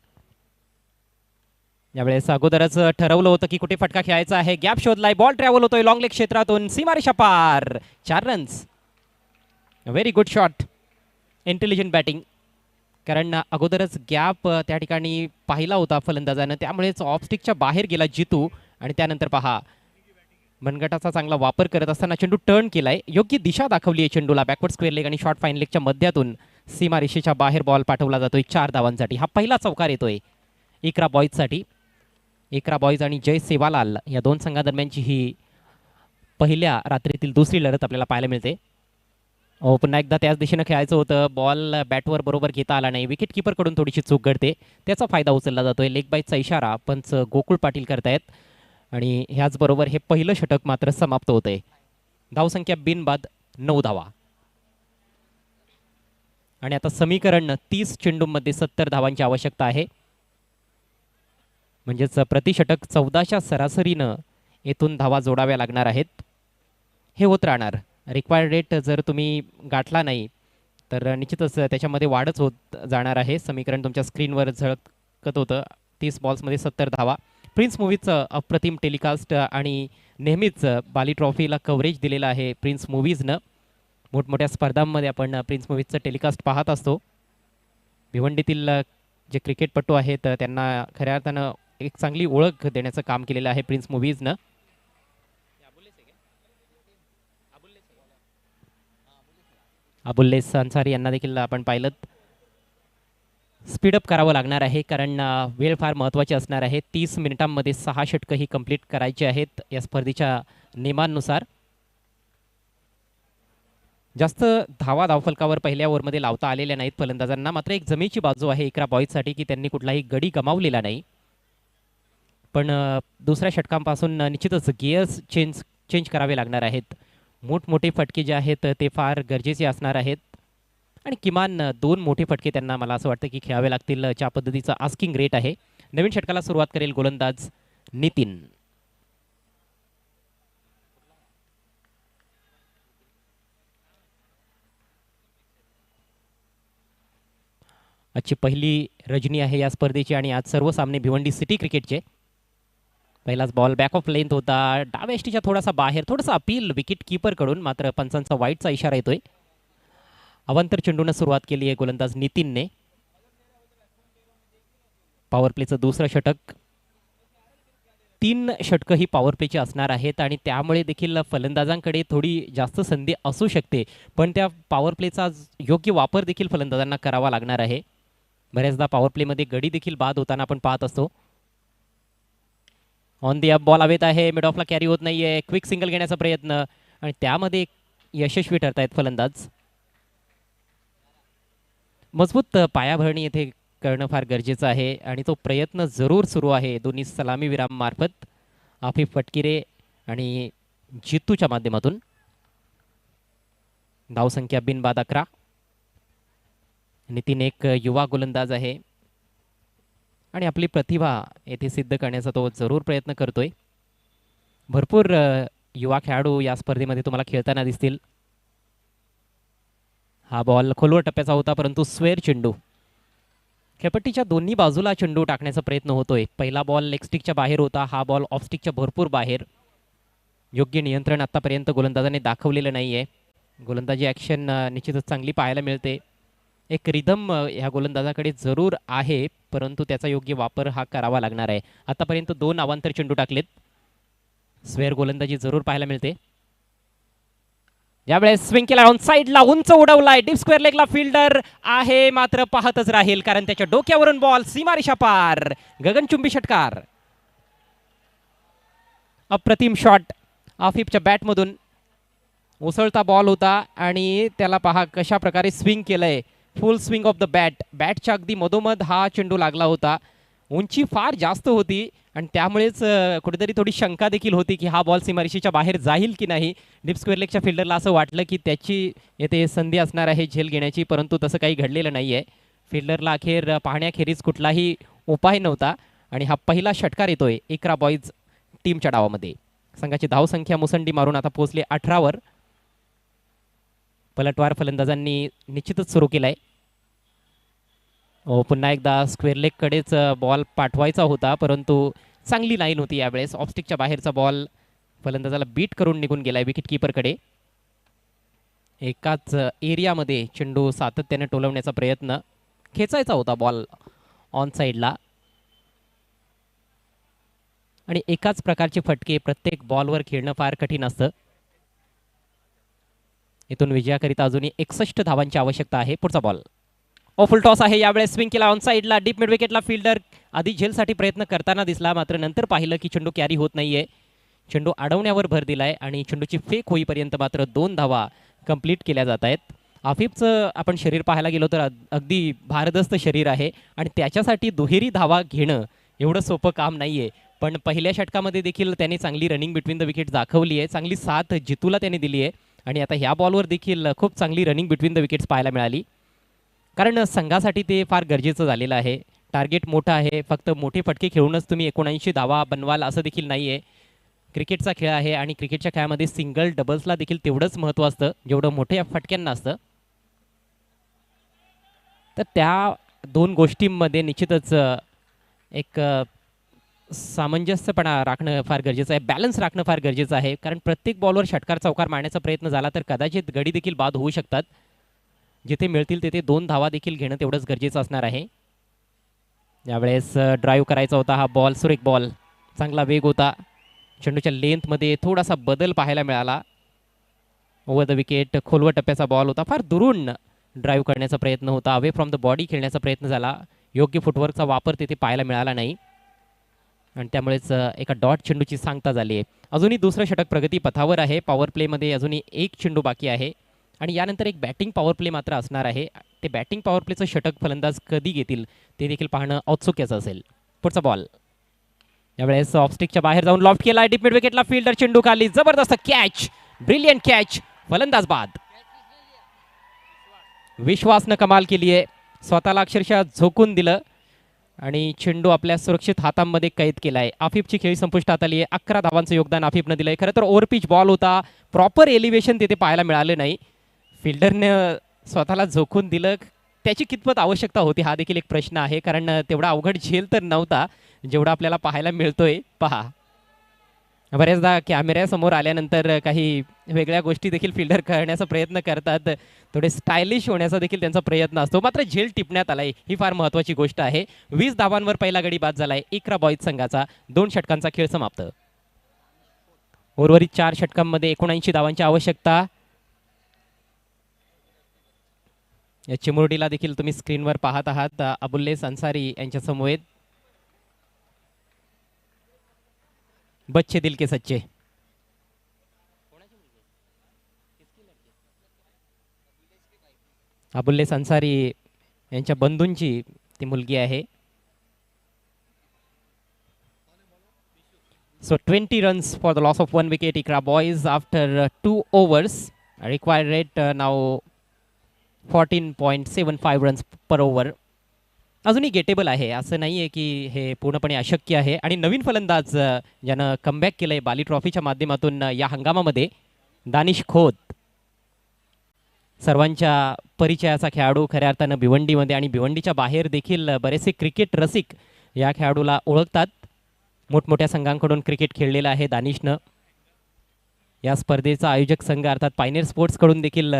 यावेळेस अगोदरच ठरवलं होतं की कुठे फटका खेळायचा आहे, गॅप शोधलाय, बॉल ट्रॅव्हल होतोय लॉंग लेग क्षेत्रातून, सीमारेषा पार, 4 runs. Very good shot, intelligent batting, कारण अगोदरच गॅप त्या ठिकाणी पाहिला होता फलंदाजानं, त्यामुळेच ऑफस्टिकच्या बाहेर गेला जितू आणि त्यानंतर पहा मनगटाचा चांगला वापर करत असताना चेंडू टर्न केलाय, योग्य दिशा दाखवली आहे चेंडूला, बॅकवर्ड स्क्वेअर लेग आणि शॉर्ट फाईन लेगच्या मध्यातून सीमारेषेच्या बाहेर बॉल पाठवला जातोय 4 धावांसाठी. हा पहिला चौकार येतोय इकरा बॉईजसाठी. इकरा बॉईज आणि जय सेवालाल या दोन संघादरम्यानची ही पहिल्या रात्रीतील दुसरी लढत आपल्याला पाहायला मिळते. पुन्हा एकदा त्याच दिशेनं खेळायचं होतं, बॉल बॅटवर बरोबर घेता आला नाही, विकेट कीपरकडून थोडीशी चूक घडते, त्याचा फायदा उचलला जातोय. लेग बाईचा इशारा पंच गोकुळ पाटील करतायत आणि ह्याचबरोबर हे पहिलं षटक मात्र समाप्त होतंय. धावसंख्या बिनबाद 9 धावा आणि आता समीकरण 30 चेंडूंमध्ये 70 धावांची आवश्यकता आहे. म्हणजेच प्रति षटक 14च्या सरासरीनं येथून धावा जोडाव्या लागणार आहेत. हे होत राहणार. रिक्वायर्ड रेट जर तुम्ही गाठला नाही तर निश्चितच त्याच्यामध्ये वाढच होत जाणार आहे. समीकरण तुमच्या स्क्रीनवर झळकत होतं. 30 बॉल्समध्ये 70 धावा. प्रिन्स मूवीजचं अप्रतिम टेलिकास्ट आणि नेहमीच बाली ट्रॉफीला कव्हरेज दिलेलं आहे प्रिन्स मूवीजनं. मोठमोठ्या स्पर्धांमध्ये आपण प्रिन्स मूवीजचं टेलिकास्ट पाहत असतो. भिवंडीतील जे क्रिकेटपटू आहेत त्यांना खऱ्या अर्थानं एक चांगली ओळख देण्याचं काम केलेलं आहे प्रिन्स मूवीजनं. अबुल्लेस अन्सारी यांना देखील आपण पाहिलं. स्पीडअप करावं लागणार आहे कारण वेळ फार महत्त्वाची असणार आहे. 30 मिनिटांमध्ये 6 षटकं ही कंप्लीट करायची आहेत या स्पर्धेच्या नियमांनुसार. जास्त धावा धावफलकावर पहिल्या ओव्हरमध्ये लावता आलेल्या नाहीत फलंदाजांना. मात्र एक जमेची बाजू आहे इकरा बॉईजसाठी की त्यांनी कुठलाही गडी गमावलेला नाही. पण दुसऱ्या षटकांपासून निश्चितच गिअर्स चेंज करावे लागणार आहेत. मोठमोठे फटके जे आहेत ते फार गरजेचे असणार आहेत आणि किमान 2 मोठे फटके त्यांना मला असं वाटतं की खेळावे लागतील. ज्या पद्धतीचा आस्किंग रेट आहे. नवीन षटकाला सुरुवात करेल गोलंदाज नितीन. आजची पहिली रजनी आहे या स्पर्धेची आणि आज सर्व सामने भिवंडी सिटी क्रिकेटचे. पहिलाच बॉल बॅक ऑफ लेंथ होता, डाव्या एष्टीच्या थोडासा बाहेर, थोडासा अपील विकेट कीपरकडून, मात्र पंचांचा वाईटचा इशारा येतोय. अवांतर चेंडूनं सुरुवात केली आहे गोलंदाज नितीनने. पॉवर प्लेचं दुसरं षटक. 3 षटकं ही पॉवर प्लेची असणार आहेत आणि त्यामुळे देखील फलंदाजांकडे थोडी जास्त संधी असू शकते, पण त्या पॉवर प्लेचा योग्य वापर देखील फलंदाजांना करावा लागणार आहे. बऱ्याचदा पॉवर प्लेमध्ये गडी देखील बाद होताना आपण पाहत असतो. ऑन दी अप बॉल हवेत आहे, मिड ऑफला कॅरी होत नाहीये, क्विक सिंगल घेण्याचा प्रयत्न आणि त्यामध्ये यशस्वी ठरतायत फलंदाज. मजबूत पायाभरणी येथे करणं फार गरजेचं आहे आणि तो प्रयत्न जरूर सुरू आहे दोन्ही सलामीवीरां मार्फत, आफिफ फटकिरे आणि जितूच्या माध्यमातून. धावसंख्या बिनबाद 11. नितीन एक युवा गोलंदाज आहे आणि आपली प्रतिभा येथे सिद्ध करण्याचा तो जरूर प्रयत्न करतोय. भरपूर युवा खेळाडू या स्पर्धेमध्ये तुम्हाला खेळताना दिसतील. हा बॉल खोलवर टप्प्याचा होता परंतु स्क्वेअर चेंडू. खेळपट्टीच्या दोन्ही बाजूला चेंडू टाकण्याचा प्रयत्न होतोय. पहिला बॉल लेग स्टिकच्या बाहेर होता, हा बॉल ऑफ स्टिकच्या भरपूर बाहेर. योग्य नियंत्रण आतापर्यंत गोलंदाजाने दाखवलेलं नाहीये. गोलंदाजी ॲक्शन निश्चितच चांगली पाहायला मिळते. एक रिदम ह्या गोलंदाजाकडे जरूर आहे परंतु त्याचा योग्य वापर हा करावा लागणार आहे. आतापर्यंत 2 अवांतर चेंडू टाकलेत. स्वेअर गोलंदाजी जरूर पाहायला मिळते. यावेळेस स्विंग केला, ऑन साईडला उंच उडवलाय, डीप स्क्वेअर लेगला फिल्डर आहे मात्र पाहतच राहील कारण त्याच्या डोक्यावरून बॉल सीमारेषा पार. गगनचुंबी षटकार. अप्रतिम शॉट आफिफच्या बॅटमधून. उसळता बॉल होता आणि त्याला पहा कशा प्रकारे स्विंग केलंय. Full swing off the bat. बॅटच्या अगदी मधोमध हा चेंडू लागला होता. उंची फार जास्त होती आणि त्यामुळेच कुठेतरी थोडी शंका देखील होती की हा बॉल सीमारेषेच्या बाहेर जाईल की नाही. डीप स्क्वेअर लेगच्या फिल्डरला असं वाटलं की त्याची येथे संधी असणार आहे झेल घेण्याची, परंतु तसं काही घडलेलं नाही आहे. फिल्डरला अखेर पाहण्याखेरीज कुठलाही उपाय नव्हता आणि हा पहिला षटकार येतोय इकरा बॉईज टीमच्या डावामध्ये. संघाची धावसंख्या मुसंडी मारून आता पोहोचले 18वर. पलटवार फलंदाजांनी निश्चितच सुरू केलाय. पुन्हा एकदा स्क्वेअर लेगकडेच बॉल पाठवायचा होता, परंतु चांगली लाईन होती यावेळेस. ऑफस्टिकच्या बाहेरचा बॉल फलंदाजाला बीट करून निघून गेलाय विकेट कीपरकडे. एकाच एरियामध्ये चेंडू सातत्याने टोलवण्याचा प्रयत्न, खेचायचा होता बॉल ऑन साईडला आणि एकाच प्रकारचे फटके प्रत्येक बॉलवर खेळणं फार कठीण असतं. इथून विजयाकरिता अजूनही 61 धावांची आवश्यकता आहे. पुढचा बॉल फुल टॉस आहे, यावेळेस स्विंग केला ऑन साईडला. डीप मिड विकेटला फिल्डर आधी झेलसाठी प्रयत्न करताना दिसला, मात्र नंतर पाहिलं की चेंडू कॅरी होत नाहीये. चेंडू अडवण्यावर भर दिलाय आणि चेंडूची फेक होईपर्यंत मात्र 2 धावा कंप्लीट केल्या जात आहेत. आफिफचं आपण शरीर पाहायला गेलो तर अगदी भारदस्त शरीर आहे आणि त्याच्यासाठी दुहेरी धावा घेणं एवढं सोपं काम नाहीये. पण पहिल्या षटकामध्ये देखील त्याने चांगली रनिंग बिटवीन द विकेट दाखवली आहे, चांगली साथ जितूला त्याने दिली आहे आणि आता ह्या बॉलवर देखील खूप चांगली रनिंग बिटवीन द विकेट्स पाहायला मिळाली. कारण संघासाठी ते फार गरजेचं झालेलं आहे. टार्गेट मोठं आहे, फक्त मोठे फटके खेळूनच तुम्ही 79 धावा बनवाल असं देखील नाही आहे. क्रिकेटचा खेळ आहे आणि क्रिकेटच्या खेळामध्ये सिंगल डबल्सला देखील तेवढंच महत्त्व असतं जेवढं मोठ्या फटक्यांना असतं. तर त्या 2 गोष्टींमध्ये निश्चितच एक सामंजस्यपणा राखणं फार गरजेचं आहे, बॅलन्स राखणं फार गरजेचं आहे. कारण प्रत्येक बॉलवर षटकार चौकार मारण्याचा प्रयत्न झाला तर कदाचित गडी देखील बाद होऊ शकतात. जिथे मिळतील तिथे 2 धावा देखील घेणं तेवढंच गरजेचं असणार आहे. यावेळेस ड्राईव्ह करायचा होता हा बॉल, सुरेख बॉल, चांगला वेग होता. चेंडूच्या लेंथमध्ये थोडासा बदल पाहायला मिळाला. ओव्हर द विकेट खोलवर टप्प्याचा बॉल होता, फार दुरून ड्राईव्ह करण्याचा प्रयत्न होता, अवे फ्रॉम द बॉडी खेळण्याचा प्रयत्न झाला. योग्य फुटवर्कचा वापर तिथे पाहायला मिळाला नाही आणि त्यामुळेच एका डॉट चेंडूची सांगता झाली आहे. अजूनही दुसरं षटक प्रगती पथावर आहे. पॉवर प्लेमध्ये अजूनही 1 चेंडू बाकी आहे आणि यानंतर एक बॅटिंग पॉवर प्ले मात्र असणार आहे. ते बॅटिंग पॉवर प्लेचं षटक फलंदाज कधी घेतील ते देखील पाहणं औत्सुक्याचं असेल. पुढचा बॉल यावेळेस ऑफस्टिकच्या बाहेर जाऊन लॉफ्ट केला. डीप मिड विकेटला फिल्डर चेंडू खाली, जबरदस्त कॅच, ब्रिलियंट कॅच, फलंदाज बाद. विश्वासनं कमाल केली आहे, स्वतःला अक्षरशः झोकून दिलं आणि चेंडू आपल्या सुरक्षित हातांमध्ये कैद केला आहे. आफिफची खेळी संपुष्टात आली आहे. 11 धावांचं योगदान आफिफनं दिलं आहे. खरं तर ओव्हरपिच बॉल होता, प्रॉपर एलिव्हेशन तिथे पाहायला मिळालं नाही. फिल्डरनं स्वतःला झोकून दिलं, त्याची कितपत आवश्यकता होती हा देखील एक प्रश्न आहे. कारण तेवढा अवघड झेल तर नव्हता जेवढा आपल्याला पाहायला मिळतोय. पहा, बऱ्याचदा कॅमेऱ्यासमोर आल्यानंतर काही वेगळ्या गोष्टी देखील फिल्डर करण्याचा प्रयत्न करतात, थोडे स्टायलिश होण्याचा देखील त्यांचा प्रयत्न असतो. मात्र झेल टिपण्यात आलाय ही फार महत्त्वाची गोष्ट आहे. 20 धावांवर पहिला गडी बाद झालाय इकरा बॉईज संघाचा. 2 षटकांचा खेळ समाप्त. उर्वरित 4 षटकांमध्ये 79 धावांची आवश्यकता. या चिमुरडीला देखील तुम्ही स्क्रीनवर पाहत आहात, अबुल्लेस अन्सारी यांच्या समवेत बच्चे दिल के सच्चे. अबुल्लेस अन्सारी यांच्या बंधूंची ती मुलगी आहे. So 20 runs for the loss of 1 wicket Iqra boys after 2 overs. Required rate now 14.75 runs per over. अजूनही गेटेबल आहे, असं नाही आहे की हे पूर्णपणे अशक्य आहे. आणि नवीन फलंदाज ज्यानं कमबॅक केलं आहे बाली ट्रॉफीच्या माध्यमातून या हंगामामध्ये, दानिश खोत, सर्वांच्या परिचयाचा खेळाडू खऱ्या अर्थानं भिवंडीमध्ये आणि भिवंडीच्या बाहेर देखील बरेचसे क्रिकेट रसिक या खेळाडूला ओळखतात. मोठमोठ्या संघांकडून क्रिकेट खेळलेलं आहे दानिशनं. या स्पर्धेचा आयोजक संघ अर्थात पायनेर स्पोर्ट्सकडून देखील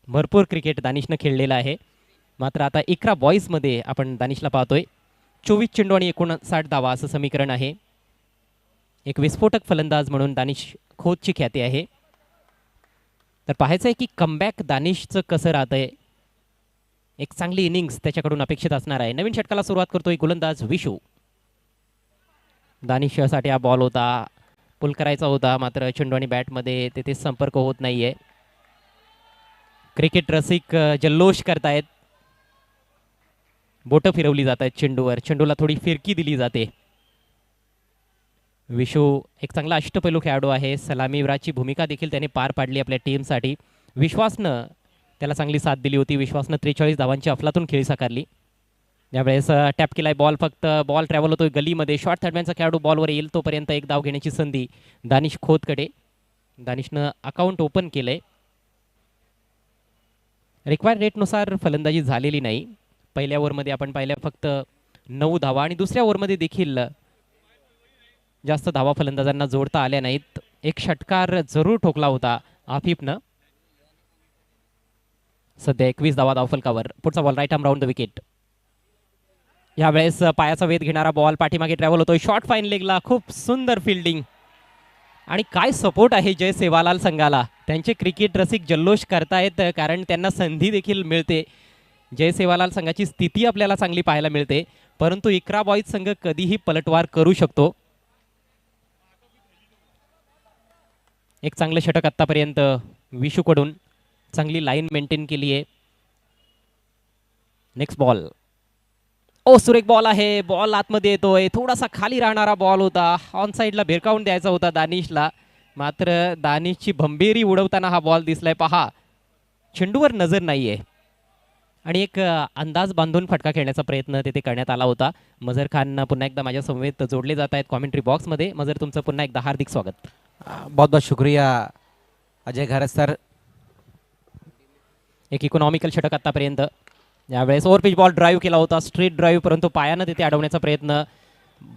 भरपूर क्रिकेट दानिशनं खेळलेलं आहे. मात्र आता इकरा बॉईजमध्ये आपण दानिशला पाहतोय. 24 चेंडू आणि 59 धावा असं समीकरण आहे. एक विस्फोटक फलंदाज म्हणून दानिश खोतची ख्याती आहे. तर पाहायचं आहे की कमबॅक दानिशचं कसं राहतंय. एक चांगली इनिंग्स त्याच्याकडून अपेक्षित असणार आहे. नवीन षटकाला सुरुवात करतोय गोलंदाज विशू. दानिशसाठी हा बॉल होता, पुल करायचा होता, मात्र चेंडू आणि बॅटमध्ये तेथे संपर्क होत नाहीये. क्रिकेट रसिक जल्लोष करतायत बोटं फिरवली जात आहेत चेंडूवर, चेंडूला थोडी फिरकी दिली जाते. विशू एक चांगला अष्टपैलू खेळाडू आहे. सलामीवीराची भूमिका देखील त्याने पार पाडली आपल्या टीमसाठी. विश्वासनं त्याला चांगली साथ दिली होती. विश्वासनं 43 धावांची अफलातून खेळी साकारली. यावेळेस टॅप केलाय बॉल, फक्त बॉल ट्रॅव्हल होतोय गलीमध्ये. शॉर्ट थर्डमॅनचा खेळाडू बॉलवर येईल तोपर्यंत एक धाव घेण्याची संधी दानिश खोतकडे. दानिशनं अकाउंट ओपन केलंय. रिक्वायर्ड रेटनुसार फलंदाजी झालेली नाही. पहिल्या ओव्हरमध्ये आपण पाहिल्या फक्त 9 धावा आणि दुसऱ्या ओव्हरमध्ये देखील जास्त धावा फलंदाजांना जोडता आल्या नाहीत. एक षटकार जरूर ठोकला होता आफिफनं. सध्या 21 धावा धावफलकावर. पुढचा ball right arm round the wicket. यावेळेस पायाचा वेध घेणारा बॉल पाठीमागे ट्रॅव्हल होतोय. शॉर्ट फाईन लेगला खूप सुंदर फिल्डिंग आणि काय सपोर्ट आहे जय सेवालाल संघाला. त्यांचे क्रिकेट रसिक जल्लोष करतायत कारण त्यांना संधी देखील मिळते. जय सेवालाल संघाची स्थिती आपल्याला चांगली पाहायला मिळते, परंतु इकरा बॉईज संघ कधीही पलटवार करू शकतो. एक चांगलं षटक आतापर्यंत विशूकडून. चांगली लाईन मेंटेन केली आहे. Next ball. ओ सुरेख बॉल आहे. बॉल आतमध्ये येतोय. थोडासा खाली राहणारा बॉल होता. ऑन साईडला भिरकावून द्यायचा होता दानिशला, मात्र दानिशची भंबेरी उडवताना हा बॉल दिसलाय. पहा, चेंडूवर नजर नाहीये आणि एक अंदाज बांधून फटका खेळण्याचा प्रयत्न तिथे करण्यात आला होता. मजर खान पुन्हा एकदा माझ्या समवेत जोडले जात आहेत कॉमेंट्री बॉक्समध्ये. मजर, तुमचं पुन्हा एकदा हार्दिक स्वागत. बहुत बहुत शुक्रिया अजय घरत सर. एक इकॉनॉमिकल षटक आतापर्यंत. यावेळेस ओव्हरपिच बॉल ड्राईव्ह केला होता, स्ट्रेट ड्राईव्ह, परंतु पायानं तिथे अडवण्याचा प्रयत्न.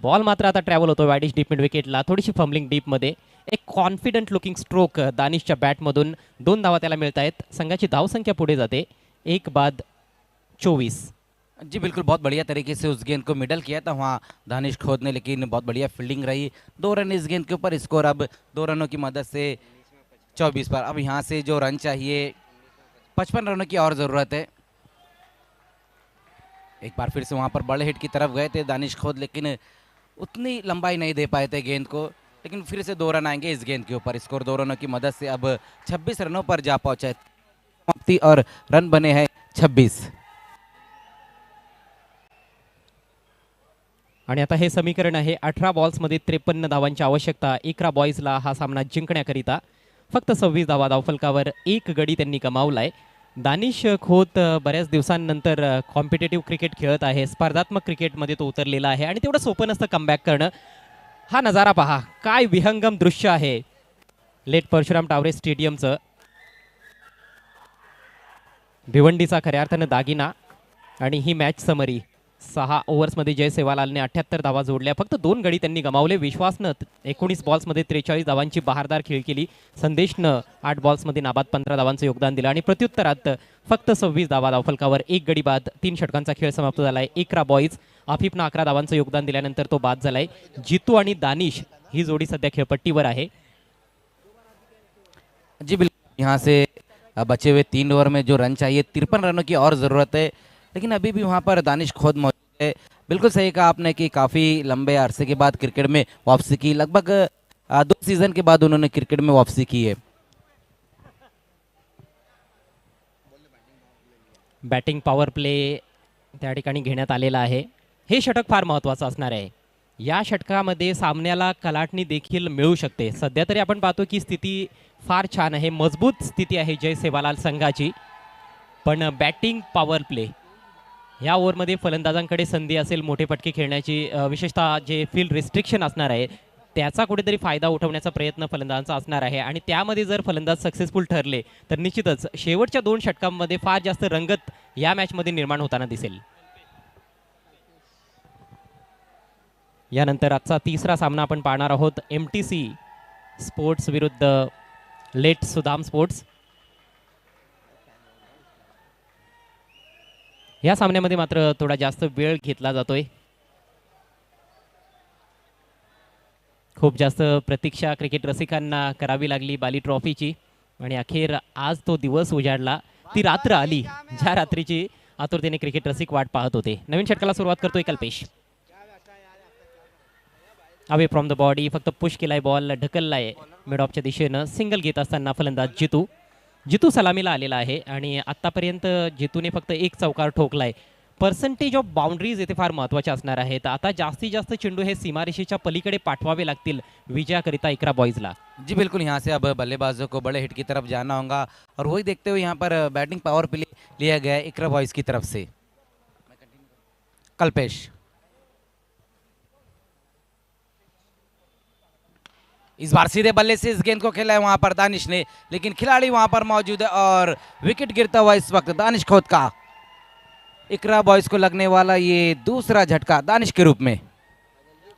बॉल मात्र आता ट्रॅव्हल होतो वाईडिश डीप मिड विकेटला. थोडीशी फंबलिंग डीपमध्ये. एक कॉन्फिडंट लुकिंग स्ट्रोक दानिशच्या बॅटमधून. 2 धावा त्याला मिळत आहेत. संघाची धावसंख्या पुढे जाते 1/24. जी बिल्कुल, बहुत बढ़िया तरीके से उस गेंद को मिडल किया था वहाँ दानिश खोद ने, लेकिन बहुत बढ़िया फील्डिंग रही. 2 रन इस गेंद के ऊपर. स्कोर अब 2 रनों की मदद से 24 पर. अब यहाँ से जो रन चाहिए 55 रनों की और ज़रूरत है. एक बार फिर से वहाँ पर बड़े हिट की तरफ गए थे दानिश खोद, लेकिन उतनी लंबाई नहीं दे पाए थे गेंद को. लेकिन फिर से 2 रन आएंगे इस गेंद के ऊपर. स्कोर 2 रनों की मदद से अब 26 रनों पर जा पहुँचा है और रन बने हैं 26. आणि आता हे समीकरण आहे 18 बॉल्समध्ये 53 धावांची आवश्यकता इकरा बॉईजला हा सामना जिंकण्याकरिता. फक्त 26 धावा धावफलकावर. 1 गडी त्यांनी कमावलाय. दानिश खोत बऱ्याच दिवसांनंतर कॉम्पिटेटिव्ह क्रिकेट खेळत आहे. स्पर्धात्मक क्रिकेटमध्ये तो उतरलेला आहे आणि तेवढं सोपं नसतं कमबॅक करणं. हा नजारा पहा, काय विहंगम दृश्य आहे लेट परशुराम टावरे स्टेडियमचं. भिवंडीचा खऱ्या अर्थानं दागिना. आणि ही मॅच समरी. 6 ओव्हर्समध्ये जय सेवालालने 78 धावा जोडल्या. फक्त 2 गडी त्यांनी गमावले. विश्वासनं 19 बॉल्समध्ये 43 धावांची बहारदार खेळ केली. संदेशनं 8 बॉल्समध्ये नाबाद 15 धावांचं योगदान दिलं आणि प्रत्युत्तरात फक्त 26 धावा धावफलकावर. 1 गडी बाद. 3 षटकांचा खेळ समाप्त झालाय. इकरा बॉईज. आफिफनं 11 धावांचं योगदान दिल्यानंतर तो बाद झालाय. जितू आणि दानिश ही जोडी सध्या खेळपट्टीवर आहे. जी बिल्कुल, यहाँ से बचे हुए 3 ओवर में जो रन चाहिए 53 रनों की और ज़रूरत है, लेकिन अभी भी वहाँ पर दानिश खोद मौजूद है. बिल्कुल सही कहा आपने कि काफ़ी लंबे अरसे के बाद क्रिकेट में वापसी की. लगभग 2 सीज़न के बाद उन्होंने क्रिकेट में वापसी की है. बॅटिंग पॉवर प्ले त्या ठिकाणी घेण्यात आलेला आहे. हे षटक फार महत्त्वाचं असणार आहे. या षटकामध्ये सामन्याला कलाटणी देखील मिळू शकते. सध्या तरी आपण पाहतो की स्थिती फार छान आहे. मजबूत स्थिती आहे जय सेवालाल संघाची. पण बॅटिंग पॉवर प्ले ह्या ओव्हरमध्ये फलंदाजांकडे संधी असेल मोठे फटके खेळण्याची. विशेषतः जे फील्ड रिस्ट्रिक्शन असणार आहे त्याचा कुठेतरी फायदा उठवण्याचा प्रयत्न फलंदाजांचा असणार आहे. आणि त्यामध्ये जर फलंदाज सक्सेसफुल ठरले तर निश्चितच शेवटच्या 2 षटकांमध्ये फार जास्त रंगत या मॅचमध्ये निर्माण होताना दिसेल. यानंतर आजचा तिसरा सामना आपण पाहणार आहोत. MTC स्पोर्ट्स विरुद्ध लेट सुदाम स्पोर्ट्स. या सामन्यामध्ये मात्र थोडा जास्त वेळ घेतला जातोय. खूप जास्त प्रतीक्षा क्रिकेट रसिकांना करावी लागली बाली ट्रॉफीची आणि अखेर आज तो दिवस उजाडला. ती रात्र आली ज्या रात्रीची आतुरतेने क्रिकेट रसिक वाट पाहत होते. नवीन षटकाला सुरुवात करतोय Kalpesh. Away from the body. फक्त पुश केलाय बॉल, ढकललाय मिड ऑफच्या दिशेनं. सिंगल घेत असताना फलंदाज जितू सलामीला आलेला आहे आणि आत्तापर्यंत जितूने फक्त 1 चौकार ठोकलाय. पर्सेंटेज ऑफ बाउंड्रीज इथे फार महत्त्वाच्या असणार आहेत. आता जास्तीत जास्त चेंडू हे सीमारेषेच्या पलीकडे पाठवावे लागतील विजयाकरिता इकरा बॉयजला. जी बिल्कुल, यहाँ से अब बल्लेबाजों को बड़े हिट की तरफ जाना होगा और वही देखते हुए यहाँ पर बैटिंग पावर प्ले लिया गया है इकरा बॉयज़ की तरफ से. कल्पेश इस बार सीधे बल्ले से इस गेंद को खेला है वहां पर दानिश ने, लेकिन खिलाड़ी वहां पर मौजूद है और विकेट गिरता हुआ इस वक्त दानिश खोत का. इकरा बॉयज को लगने वाला ये दूसरा झटका दानिश के रूप में.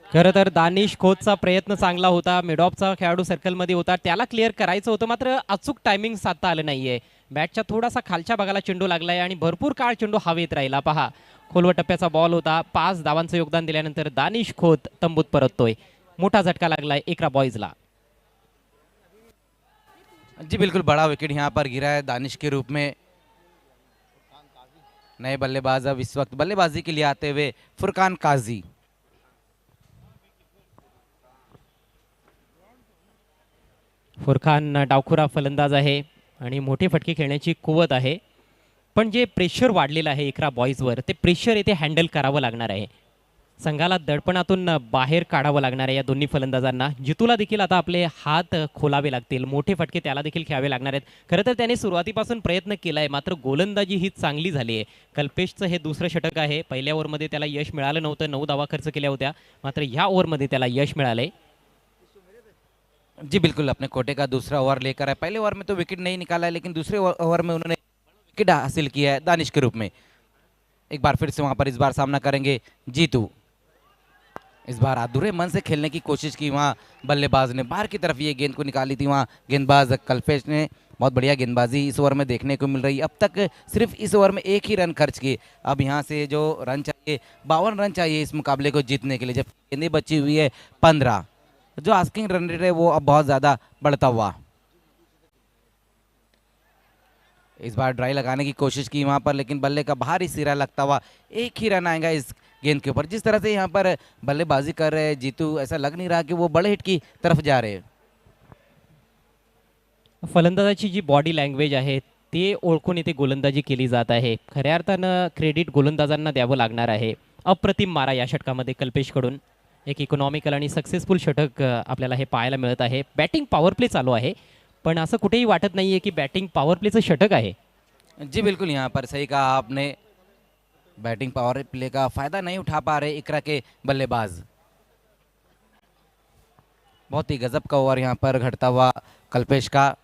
खरं तर दानिश खोतचा प्रयत्न चांगला होता. मिडऑफचा खेळाडू सर्कलमध्ये होता, त्याला क्लिअर करायचं होतं, मात्र अचूक टायमिंग साधता आलं नाहीये. बॅटच्या थोडासा खालच्या भागाला चेंडू लागलाय आणि भरपूर काळ चेंडू हवेत राहिला. पहा, खोलवर टप्प्याचा बॉल होता. 5 धावांचं योगदान दिल्यानंतर दानिश खोत तंबूत परततोय. मोठा झटका लागलाय इकरा बॉयजला. जी बिल्कुल, बड़ा विकेट यहाँ पर गिरा है दानिश के रूप में. नए बल्लेबाज अब इस वक्त बल्लेबाजी के लिए आते हुए फुरकान काजी. फुरकान डावखुरा फलंदाज आहे आणि मोठे फटके खेळण्याची कुवत आहे, पण जे प्रेशर वाढलेलं आहे इकरा बॉयजवर ते प्रेशर येथे हँडल करावं लागणार आहे. संघाला दडपणातून बाहेर काढावं लागणार आहे या दोन्ही फलंदाजांना. जितूला देखील आता आपले हात खोलावे लागतील, मोठे फटके त्याला देखील खेळावे लागणार आहेत. खरं तर त्याने सुरुवातीपासून प्रयत्न केला आहे, मात्र गोलंदाजी ही चांगली झाली आहे. कल्पेशचं हे दुसरं षटक आहे. पहिल्या ओव्हरमध्ये त्याला यश मिळालं नव्हतं, 9 धावा खर्च केल्या होत्या, मात्र ह्या ओव्हरमध्ये त्याला यश मिळालंय. जी बिल्कुल, अपने कोटे का दूसरा ओवर लेकर आए. पहले ओवर में तो विकेट नहीं निकाला है, लेकिन दूसरे ओवर में उन्होंने विकेट हासिल किया है दानिश के रूप में. एक बार फिर से वहां पर इस बार सामना करेंगे जीतू. इस बार अधूरे मन से खेलने की कोशिश की वहाँ बल्लेबाज ने, बाहर की तरफ ये गेंद को निकाली थी वहाँ गेंदबाज कल्पेश ने. बहुत बढ़िया गेंदबाजी इस ओवर में देखने को मिल रही है. अब तक सिर्फ इस ओवर में 1 ही रन खर्च किए. अब यहाँ से जो रन चाहिए 52 रन चाहिए इस मुकाबले को जीतने के लिए, जब गेंदें बची हुई है 15. जो आस्किंग रन रेट है वो अब बहुत ज़्यादा बढ़ता हुआ. इस बार ड्राई लगाने की कोशिश की वहाँ पर, लेकिन बल्ले का बाहरी सिरा लगता हुआ 1 ही रन आएगा इस गेंद के ऊपर. जिस तरह से यहाँ पर बल्लेबाजी कर रहे हैं जीतू, ऐसा लग नहीं रहा कि वो बड़े हिट की तरफ जा रहे हैं. फलंदाजाची जी बॉडी लँग्वेज आहे ते ओळखून इथे गोलंदाजी केली जात आहे. खऱ्या अर्थानं क्रेडिट गोलंदाजांना द्यावं लागणार आहे. अप्रतिम मारा या षटकामध्ये कल्पेशकडून. एक इकॉनॉमिकल आणि सक्सेसफुल षटक आपल्याला हे पाहायला मिळत आहे. बॅटिंग पॉवर प्ले चालू आहे, पण असं कुठेही वाटत नाहीये की बॅटिंग पॉवर प्लेचं षटक आहे. जी बिल्कुल, यहाँ पर सही कहा आपने, बैटिंग पावर प्ले का फायदा नहीं उठा पा रहे इकरा के बल्लेबाज. बहुत ही गजब का ओवर यहाँ पर घटता हुआ कल्पेश का.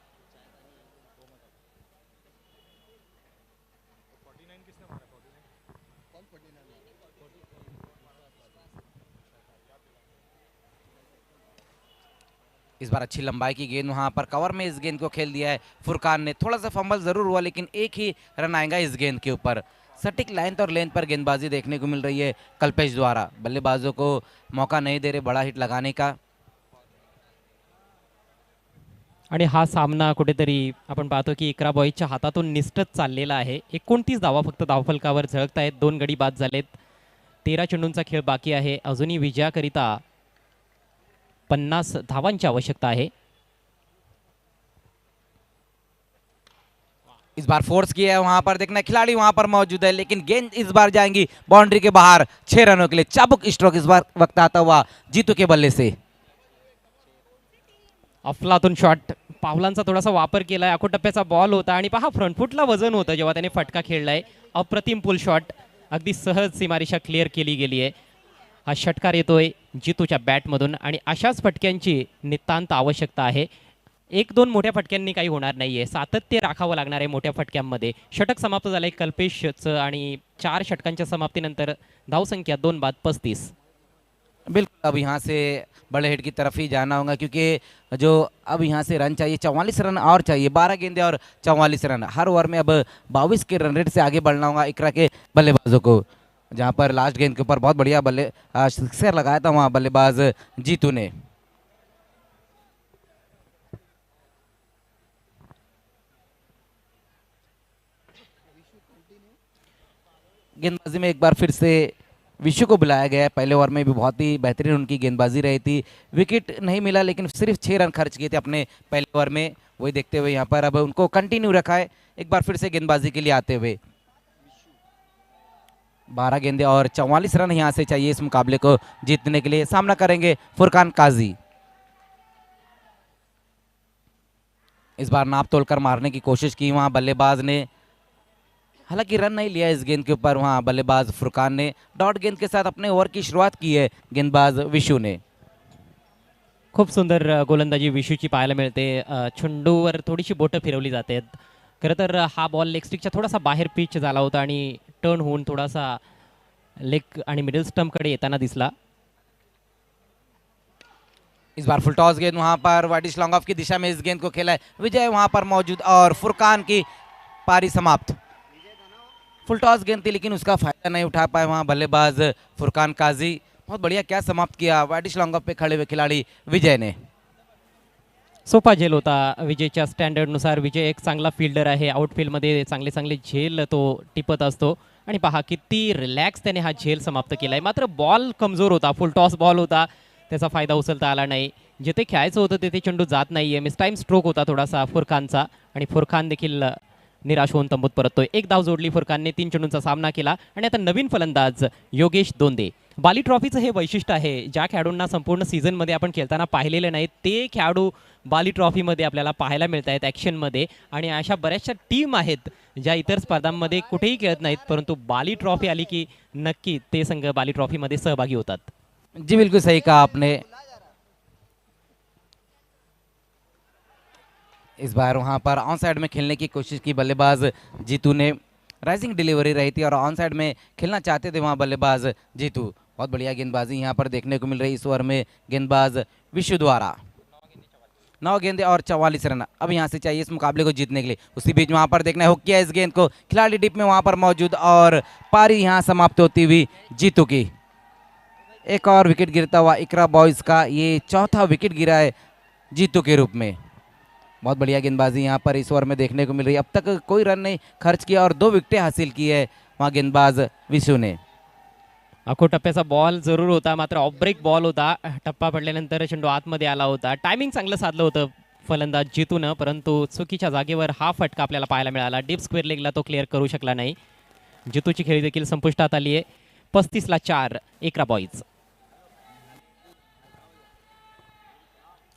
इस बार अच्छी लंबाई की गेंद वहां पर कवर में इस गेंद को खेल दिया है फुरकान ने. थोड़ा सा फंबल जरूर हुआ, लेकिन 1 ही रन आएगा इस गेंद के ऊपर. सटीक लाइन और लेंथ पर गेंदबाजी देखने को मिल रही है कल्पेश द्वारा. बल्लेबाजों को मौका नहीं दे रहे बड़ा हिट लगाने का. आणि हा सामना कुठेतरी आपण पाहतो की इकरा बॉयजच्या हातातून निष्ठच चाललेला आहे. 29 धावा फक्त धावफलकावर झळकत आहेत. 2 गडी बाद झालेत. 13 चेंडूंचा खेळ बाकी आहे. अजूनही विजयाकरिता 50 धावांची आवश्यकता आहे. इस बार फोर्स किया है वहां पर, देखना खिलाड़ी वहां पर मौजूद है, लेकिन गेंद इस बार जाएंगी बाउंड्री के बाहर. 6 रनों के लिए चाबुक स्ट्रोक इस बार वक्त आता हुआ जीतू के बल्ले से. अफलातून शॉट, पावलांचा थोडासा वापर केलाय. आखो टप्प्याचा बॉल होता आणि पहा फ्रंटफुटला वजन होतं जेव्हा त्याने फटका खेळलाय. अप्रतिम पुल शॉट, अगदी सहज सीमारेषा क्लिअर केली गेली आहे. हा षटकार येतोय जितूच्या बॅटमधून आणि अशाच फटक्यांची नितांत आवश्यकता आहे. 1-2 मोठ्या फटक्यांनी काही होणार नाहीये. सातत्य राखावं लागणार आहे मोठ्या फटक्यांमध्ये. षटक समाप्त झालंय कल्पेशचं आणि 4 षटकांच्या समाप्तीनंतर धावसंख्या 2 बाद 35. बिल्कुल, अब यहाँ से बड़े हिट की तरफ ही जाना होगा, क्योंकि जो अब यहाँ से रन चाहिए 44 रन और चाहिए. 12 गेंदे और 44 रन. हर ओवर में अब 22 के रन रेट से आगे बढ़ना होगा इकरा के बल्लेबाजों को. जहाँ पर लास्ट गेंद के ऊपर बहुत बढ़िया सिक्सर लगाया था वहाँ बल्लेबाज जीतू ने. गेंदबाजी में एक बार फिर से विशु को बुलाया गया है. पहले ओवर में भी बहुत ही बेहतरीन उनकी गेंदबाजी रही थी. विकेट नहीं मिला, लेकिन सिर्फ 6 रन खर्च किए थे अपने पहले ओवर में. वही देखते हुए यहाँ पर अब उनको कंटिन्यू रखा है एक बार फिर से गेंदबाजी के लिए आते हुए. 12 गेंदे और 44 रन यहाँ से चाहिए इस मुकाबले को जीतने के लिए। सामना करेंगे फुरकान काजी। इस बार नाप तोलकर मारने की कोशिश की वहाँ बल्लेबाज ने, हालांकि रन नहीं लिया इस गेंद के ऊपर वहाँ बल्लेबाज फुरकान ने। डॉट गेंद के साथ अपने ओवर की शुरुआत की है गेंदबाज विशू ने। खूप सुंदर गोलंदाजी विशूची पाहायला मिळते. चेंडूवर थोडीशी बोटं फिरवली जाते. खरं तर हा बॉल लेग स्टिकच्या थोडासा बाहेर पिच झाला होता आणि टर्न होऊन थोडासा लेग आणि मिडल स्टंपकडे येताना दिसला. इस बार फुल टॉस गेंद वहां पर वाइडिश लॉन्ग ऑफ की दिशा में इस गेंद को खेला है विजय वहां पर मौजूद और फुरकान की पारी समाप्त। फुल टॉस गेंद थी लेकिन उसका फायदा नहीं उठा पाए वहां बल्लेबाज फुरकान काजी। बहुत बढ़िया क्या समाप्त किया वाइडिश लॉन्ग ऑफ पे खड़े हुए खिलाड़ी विजय ने। सोपा झेल होता विजयच्या स्टँडर्डनुसार. विजय एक चांगला फिल्डर आहे. आउटफील्डमध्ये चांगले चांगले झेल तो टिपत असतो आणि पहा किती रिलॅक्स त्याने हा झेल समाप्त केला आहे. मात्र बॉल कमजोर होता. फुल टॉस बॉल होता. त्याचा फायदा उचलता आला नाही. जिथे खेळायचं होतं तिथे चेंडू जात नाही आहे. मिस टाईम स्ट्रोक होता थोडासा फुरखानचा आणि फुरखान देखील निराश होऊन तंबूत परततोय. एक धाव जोडली फुरखानने. 3 चेंडूंचा सामना केला आणि आता नवीन फलंदाज योगेश दोंदे. बाली ट्रॉफीचं हे वैशिष्ट्य आहे. ज्या खेळाडूंना संपूर्ण सीझनमध्ये आपण खेळताना पाहिलेले नाहीत ते खेळाडू बाली ट्रॉफीमध्ये आपल्याला पाहायला मिळत आहेत ॲक्शनमध्ये. आणि अशा बऱ्याचशा टीम आहेत ज्या इतर स्पर्धांमध्ये कुठेही खेळत नाहीत परंतु बाली ट्रॉफी आली की नक्की ते संघ बाली ट्रॉफीमध्ये सहभागी होतात. जी बिल्कुल सही कहा आपने। इस बार वहां पर ऑन साइड में खेलने की कोशिश की बल्लेबाज जीतू ने। राइजिंग डिलीवरी रही थी और ऑन साइड में खेलना चाहते थे वहां बल्लेबाज जीतू। बहुत बढ़िया गेंदबाजी यहां पर देखने को मिल रही इस ओवर में गेंदबाज विशु द्वारा। 9 गेंदे और 44 रन अब यहां से चाहिए इस मुकाबले को जीतने के लिए। उसी बीच वहां पर देखना है हुक किया इस गेंद को खिलाड़ी डिप में वहां पर मौजूद और पारी यहां समाप्त होती हुई जीतू की। एक और विकेट गिरता हुआ इकरा बॉयज़ का ये चौथा विकेट गिरा है जीतू के रूप में। बहुत बढ़िया गेंदबाजी यहाँ पर इस ओवर में देखने को मिल रही है। अब तक कोई रन नहीं खर्च किया और 2 विकेटें हासिल की है वहाँ गेंदबाज विशू ने। आखो टप्प्याचा बॉल जरूर होता मात्र ऑफ ब्रेक बॉल होता. टप्पा पडल्यानंतर चेंडू आतमध्ये आला होता. टायमिंग चांगलं साधलं होतं फलंदाज जीतून परंतु चुकीच्या जागेवर हा फटका आपल्याला पाहायला मिळाला. डीप स्क्वेअर लेगला तो क्लिअर करू शकला नाही. जीतूची खेळी देखील संपुष्टात आली आहे. 35-4 इकरा बॉयज.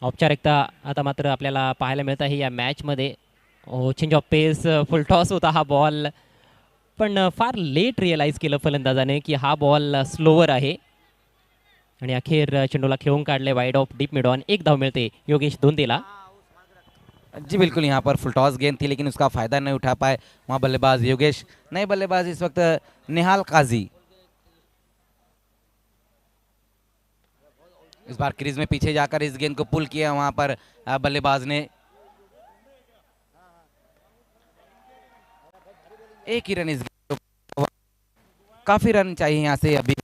औपचारिकता आता मात्र आपल्याला पाहायला मिळत आहे या मॅचमध्ये. Change of pace full toss होता हा बॉल पण फार लेट रिअलाईज केलं फलंदाजाने की हा बॉल स्लोवर आहे आणि अखेर चेंडूला खेळून काढले wide of deep mid on. 1 धाव मिळते योगेश दोंदेला. जी बिल्कुल यहाँ पर फुल टॉस गेंद थी लेकिन उसका फायदा नहीं उठा पाए वहाँ बल्लेबाज योगेश। नए बल्लेबाज इस वक्त निहाल काजी। इस बार क्रीज में पीछे जाकर इस गेंद को पुल किया वहां पर बल्लेबाज ने। एक ही रन इस गेंद को, काफी रन चाहिए यहां से अभी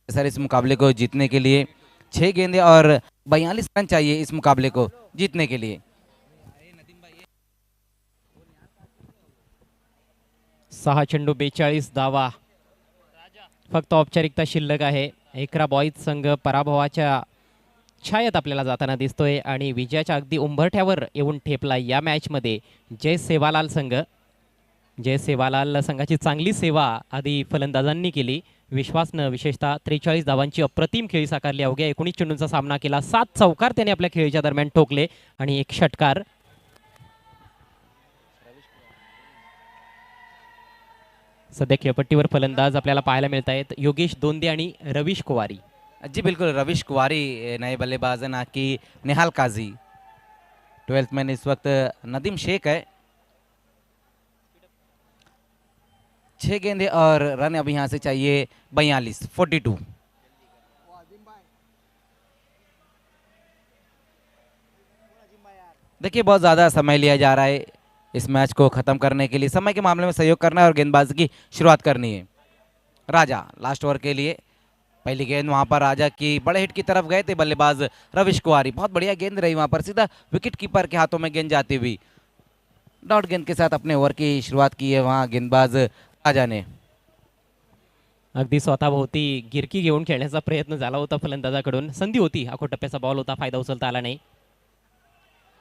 सर इस मुकाबले को जीतने के लिए। 6 गेंदे और 42 रन चाहिए इस मुकाबले को जीतने के लिए। 6 चेंडू 42 धावा फक्त औपचारिकता शिल्लक आहे. इकरा बॉयज संघ पराभवाच्या छायेत आपल्याला जाताना दिसतोय आणि विजयाच्या अगदी उंबरठ्यावर येऊन ठेपला या मॅचमध्ये जय सेवालाल संघ. जय सेवालाल संघाची चांगली सेवा आधी फलंदाजांनी केली. विश्वासनं विशेषतः 43 धावांची अप्रतिम खेळी साकारली. अवघ्या 19 चेंडूंचा सामना केला. 7 चौकार त्याने आपल्या खेळीच्या दरम्यान ठोकले आणि 1 षटकार. सध्या खेळपट्टीवर फलंदाज आपल्याला पाहायला मिळत आहेत योगेश दोंदे आणि रवीश कुवारी. जी बिल्कुल रवीश कुवारी नए बल्लेबाज है ना कि निहाल काजी। 12th मैन इस वक्त नदीम शेख है। 6 गेंदे और रन अब यहाँ से चाहिए 42 देखिए बहुत ज़्यादा समय लिया जा रहा है इस मैच को ख़त्म करने के लिए। समय के मामले में सहयोग करना है और गेंदबाजी की शुरुआत करनी है। राजा लास्ट ओवर के लिए पहली गेंद वहां पर राजा की बड़े हिट की तरफ गए थे बल्लेबाज रवीश कुमारी। बहुत बढ़िया गेंद रही वहां पर सीधा विकेट कीपर के हाथों में गेंद जाती हुई। डॉट गेंद के साथ अपने ओवर की शुरुआत की है वहां गेंदबाज राजा ने। अगदी स्वतःभोवती गिरकी घेऊन खेळण्याचा प्रयत्न झाला होता फलंदाजाकडून. संधी होती. आखो टप्प्याचा बॉल होता. फायदा उचलता आला नाही.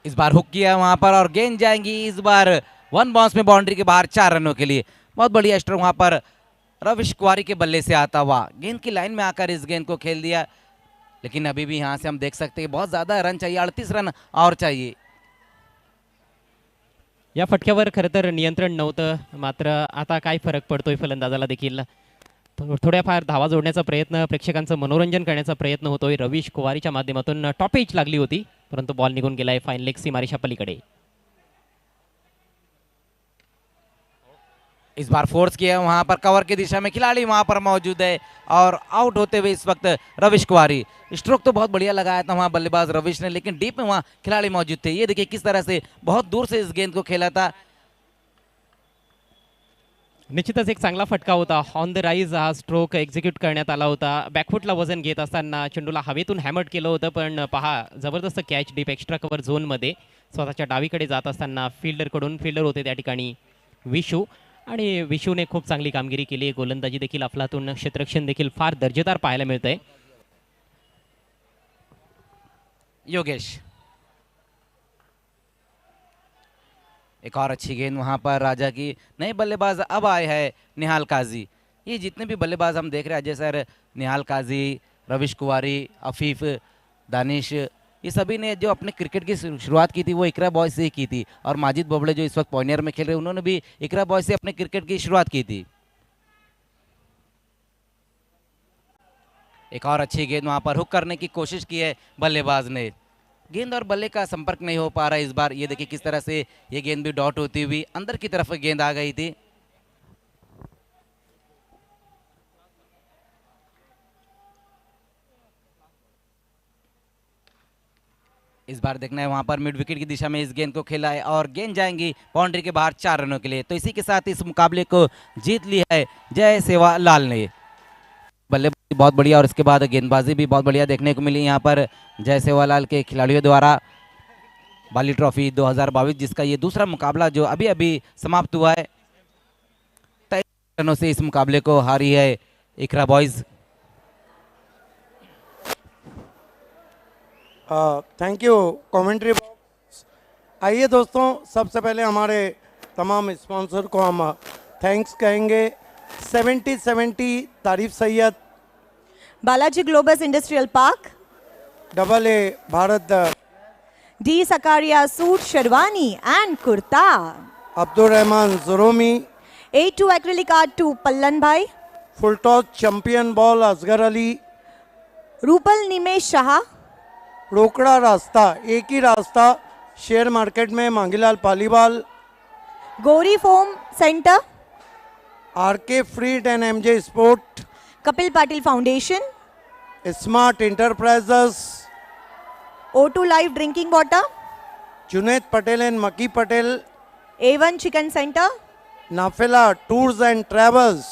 इस बार हुक किया वहां पर और गेंद जाएंगी इस बार 1 बाउंस में बाउंड्री के बाहर 4 रनों के लिए। बहुत बढ़िया स्ट्रोक वहां पर रविश कुमारी के बल्ले से आता हुआ गेंद की लाइन में आकर इस गेंद को खेल दिया, लेकिन अभी भी यहाँ से हम देख सकते हैं बहुत ज़्यादा रन चाहिए, 38 रन और चाहिए। या फटक्यावर खरं तर नियंत्रण नव्हतं, मात्र आता काय फरक पडतोय फलंदाजाला देखील थोड्याफार धावा जोडण्याचा प्रयत्न, प्रेक्षकांचं मनोरंजन करण्याचा प्रयत्न होतोय। रविश कुमारीच्या माध्यमातून टॉप एज लागली होती, परंतु बॉल निघून गेलाय फाईन लेग सीमारेषा पलीकडे। इस बार फोर्स किया वहां पर कवर की दिशा में खिलाड़ी वहां पर मौजूद है और आउट होते हुए इस वक्त रविश कुमारी। स्ट्रोक तो बहुत बढ़िया लगाया था वहां बल्लेबाज रविश ने, लेकिन डीप में वहां खिलाड़ी मौजूद थे। ये देखिए किस तरह से बहुत दूर से इस गेंद को खेला था। निश्चितच एक चांगला फटका होता, ऑन द राईज हा स्ट्रोक एक्झिक्यूट करण्यात आला होता। बॅकफुटला वजन घेत असताना चेंडूला हवेतून हॅमर्ड केलं होतं, पण पहा जबरदस्त कॅच डीप एक्स्ट्रा कव्हर झोनमध्ये स्वतःच्या डावीकडे जात असताना फिल्डर होते त्या ठिकाणी विशू, आणि विशूने खूप चांगली कामगिरी केली। गोलंदाजी देखील अफलातून, क्षेत्ररक्षण देखील फार दर्जेदार पाहायला मिळतंय। योगेश, एक और अच्छी गेंद वहां पर राजा की। नए बल्लेबाज अब आए हैं निहाल काजी। ये जितने भी बल्लेबाज हम देख रहे हैं अजय सर, निहाल काजी, रविश कुमारी, अफीफ, दानिश, ये सभी ने जो अपने क्रिकेट की शुरुआत की थी वो इकरा बॉय से ही की थी, और माजिद बोबड़े जो इस वक्त पॉइनियर में खेल रहे हैं उन्होंने भी इकरा बॉय से अपने क्रिकेट की शुरुआत की थी। एक और अच्छी गेंद वहां पर हुक करने की कोशिश की है बल्लेबाज ने, गेंद और बल्ले का संपर्क नहीं हो पा रहा है इस बार। ये देखिए किस तरह से ये गेंद भी डॉट होती हुई अंदर की तरफ गेंद आ गई थी। इस बार देखना है वहां पर मिड विकेट की दिशा में इस गेंद को खेला है और गेंद जाएंगी बाउंड्री के बाहर 4 रनों के लिए। तो इसी के साथ इस मुकाबले को जीत लिया है जय सेवालाल ने। बल्लेबाजी बहुत बढ़िया और इसके बाद गेंदबाजी भी बहुत बढ़िया देखने को मिली यहाँ पर जय सेवालाल के खिलाड़ियों द्वारा। बाली ट्रॉफी 2022 जिसका ये दूसरा मुकाबला जो अभी अभी समाप्त हुआ है, 23 रनों से इस मुकाबले को हारी है Iqra boys. Thank you commentary box. आइए दोस्तों, सबसे पहले हमारे तमाम स्पॉन्सर को हम थैंक्स कहेंगे। 70 Tarif Syed, Balaji Globus industrial park, AA Bharat, D Sakaria suit sherwani and kurta, Abdul Rahman Juromi, A2 acrylic art 2 Pallan bhai, full toss champion ball Asgar Ali, Rupal Nimesh Shah, रोकड़ा रास्ता एक ही रास्ता शेयर मार्केट में Mangilal Paliwal, Gauri foam centre, RK freed and MJ sport, Kapil Patil foundation, smart enterprises, O2 live drinking water, Junaid Patel and Maki Patel, A1 chicken centre, नाफेला tours and travels,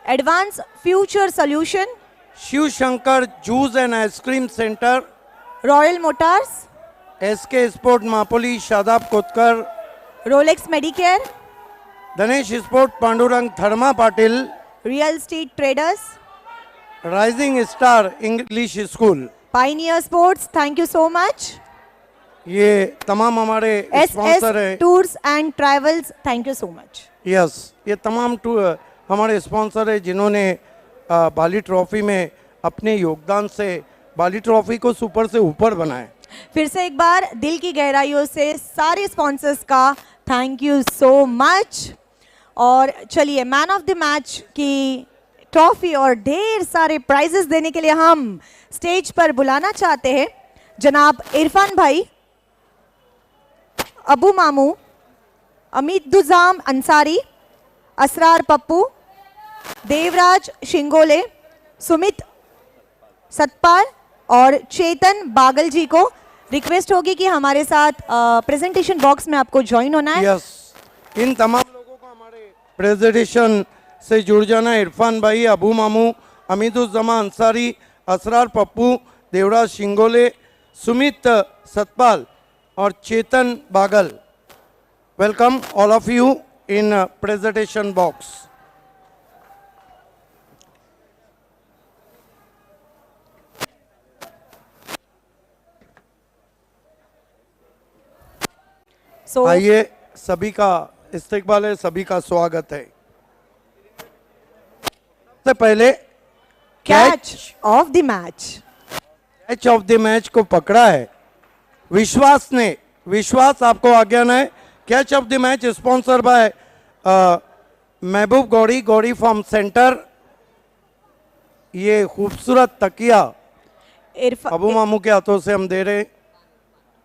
advance future solution, Shiv Shankar juice and ice cream centre, royal motors, SK sport Mapoli Shadab Kotkar, Rolex medicare, Dhanesh sport Pandurang Tharma Patil, real state traders, rising star English school. Pioneer sports, thank you so much. ये तमाम हमारे स्पॉन्सर है। Tours and travels, thank you so much. Yes, ये तमाम हमारे स्पॉन्सर है जिन्होंने बाली ट्रॉफी में अपने योगदान से बाली ट्रॉफी को सुपर से ऊपर बनाए। फिर से एक बार दिल की गहराइयों से सारे स्पॉन्सर्स का थैंक यू सो मच। और चलिए मैन ऑफ द मैच की ट्रॉफी और ढेर सारे प्राइजेस देने के लिए हम स्टेज पर बुलाना चाहते हैं जनाब इरफान भाई, अबू मामू, अमित दुजाम अंसारी, असरार पप्पू, देवराज शिंगोले, सुमित सतपाल और चेतन बागल जी को रिक्वेस्ट होगी कि हमारे साथ प्रेजेंटेशन बॉक्स में आपको ज्वाइन होना है। यस, इन तमाम लोगों को हमारे प्रेजेंटेशन से जुड़ जाना। इरफान भाई, अबू मामू, अमीदुज्जमा अंसारी, असरार पप्पू, देवराज शिंगोले, सुमित सतपाल और चेतन बागल। Welcome all of you in presentation box. आइए सभी का इस्तकबाल है, सभी का स्वागत है। सबसे पहले catch of the match. Catch of the match को पकड़ा है विश्वास ने। विश्वास आपको आज्ञा है। Catch of the match sponsor by Mehboob Gauri from centre. ये खूबसूरत तकिया अबू मामू के हाथों से हम दे रहे हैं।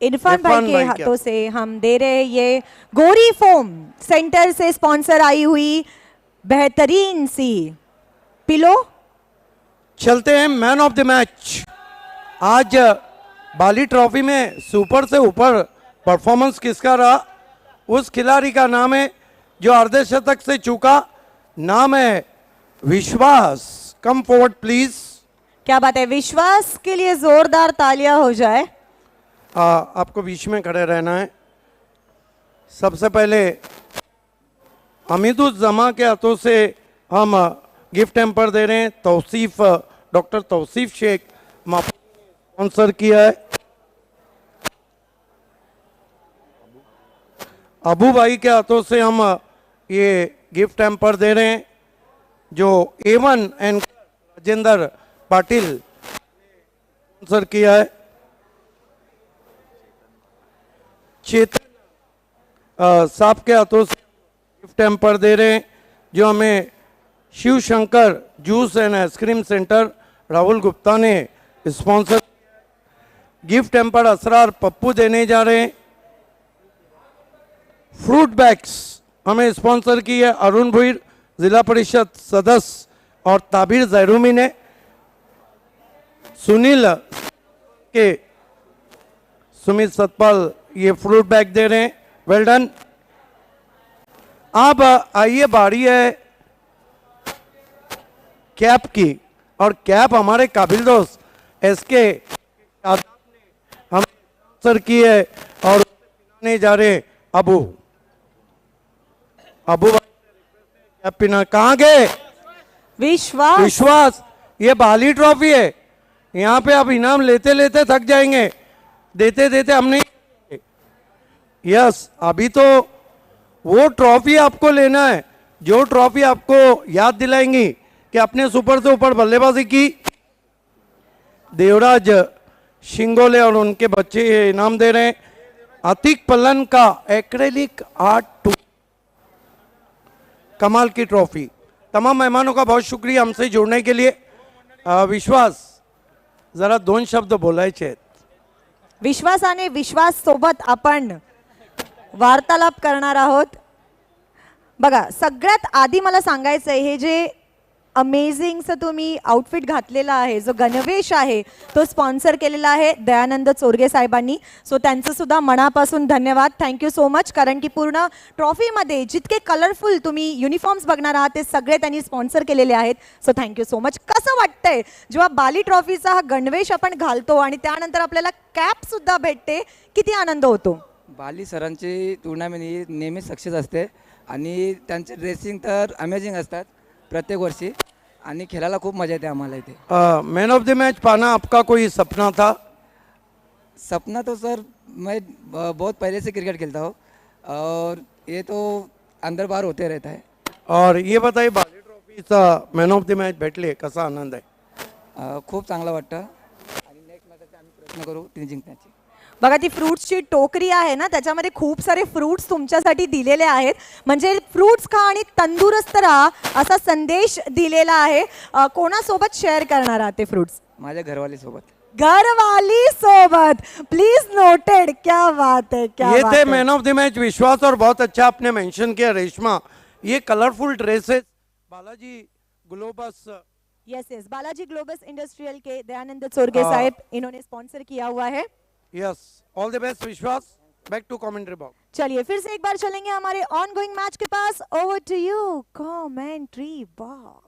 इरफान भाई के हाथों से हम दे रहे हैं ये गौरी फोम सेंटर से स्पॉन्सर आई हुई बेहतरीन सी पिलो। चलते हैं मैन ऑफ द मैच। आज बाली ट्रॉफी में सुपर से ऊपर परफॉर्मेंस किसका रहा? उस खिलाड़ी का नाम है जो अर्धशतक से चूका। नाम है विश्वास। Come forward please. क्या बात है, विश्वास के लिए जोरदार तालियां हो जाए। आपको बीच में खड़े रहना है। सबसे पहले हमीदुज़्ज़मा के हाथों से हम गिफ्ट हैम्पर दे रहे हैं। तौसीफ डॉक्टर तौसीफ शेख स्पॉन्सर किया है। अबू भाई के हाथों से हम ये गिफ्ट हैम्पर दे रहे हैं जो A1 and Rajendra Patil sponsor किया है। चेतन साहब के हाथों से गिफ्ट हैम्पर दे रहे हैं जो हमें Shiv Shankar juice and ice cream centre Rahul Gupta ने sponsor. Gift hamper Asrar Pappu देने जा रहे हैं। फ्रूट बैग्स हमें स्पॉन्सर की है अरुण भुईर जिला परिषद सदस्य और ताबिर जैरूमी ने। सुनील के सुमित सतपाल ये फ्रूट बैग दे रहे हैं। Well done. अब आइए बारी है कैप की और कैप हमारे काबिल दोस्त SK हम स्पॉन्सर की है और पिलाने जा रहे अबू कैप पिना। कहाँ गए? विश्वास। विश्वास ये बाली ट्रॉफी है। यहाँ पे आप इनाम लेते लेते थक जाएंगे। देते देते हम नहीं। यस अभी तो वो ट्रॉफी आपको लेना है जो ट्रॉफी आपको याद दिलाएंगी कि अपने सुपर से ऊपर बल्लेबाजी की। देवराज शिंगोले और उनके बच्चे ये इनाम दे रहे हैं। अतीक पल्लन का एक्रेलिक आर्ट 2 कमाल की ट्रॉफी। तमाम मेहमानों का बहुत शुक्रिया हमसे जुड़ने के लिए। विश्वास जरा 2 शब्द बोलायचे आहेत। विश्वासाने विश्वास सोबत आपण वार्तालाप करणार आहोत। बघा सगळ्यात आधी मला सांगायचं आहे हे जे अमेझिंगचं तुम्ही आउटफिट घातलेला आहे जो गणवेश आहे तो स्पॉन्सर केलेला आहे दयानंद चोरगे साहेबांनी। सो त्यांचं सुद्धा मनापासून धन्यवाद। Thank you so much. कारण की पूर्ण ट्रॉफीमध्ये जितके कलरफुल तुम्ही युनिफॉर्म्स बघणार आहात ते सगळे त्यांनी स्पॉन्सर केलेले आहेत। So thank you so much. कसं वाटतंय जेव्हा बाली ट्रॉफीचा हा गणवेश आपण घालतो आणि त्यानंतर आपल्याला कॅप सुद्धा भेटते, किती आनंद होतो? बाली सरांची टुर्नामेंट ही नेहमी सक्सेस असते आणि त्यांचे ड्रेसिंग तर अमेझिंग असतात प्रत्येक वर्षी आणि खेळायला खूप मजा येते आम्हाला इथे। मैन ऑफ द मैच पाना आपका कोई सपना था? सपना तो सर मैं बहुत पहले से क्रिकेट खेलता हूँ और ये तो अंदर बाहर होते रहता है। और ये बताइए बाली ट्रॉफीचा मॅन ऑफ द मॅच भेटले कसा आनंद आहे? खूप चांगला वाटतं आणि नेक्स्ट मॅचचा आम्ही प्रयत्न करू ती जिंकण्याची। बघा ती फ्रूट्सची टोकरी आहे ना त्याच्यामध्ये खूप सारे फ्रूट्स तुमच्यासाठी दिलेले आहेत। म्हणजे फ्रूट्स खा आणि तंदुरुस्त राहा असा संदेश दिलेला आहे। कोणासोबत शेअर करणार आहात ते फ्रूट्स? माझ्या घरवाली सोबत। घरवाली सोबत प्लीज नोटेड। क्या बात है, क्या ये बात थे है। मैन ऑफ द मैच विश्वास। और बहुत अच्छा आपने मेंशन किया रेशमा, ये colourful dresses Balaji Globus yes yes Balaji Globus industrial के दयानंद चोरगे साहब इन्होंने स्पॉन्सर किया हुआ है। Yes all the best Vishwas. Back to commentary box. चलिए फिर से एक बार चलेंगे हमारे ऑन गोइंग मैच के पास। Over to you commentary box.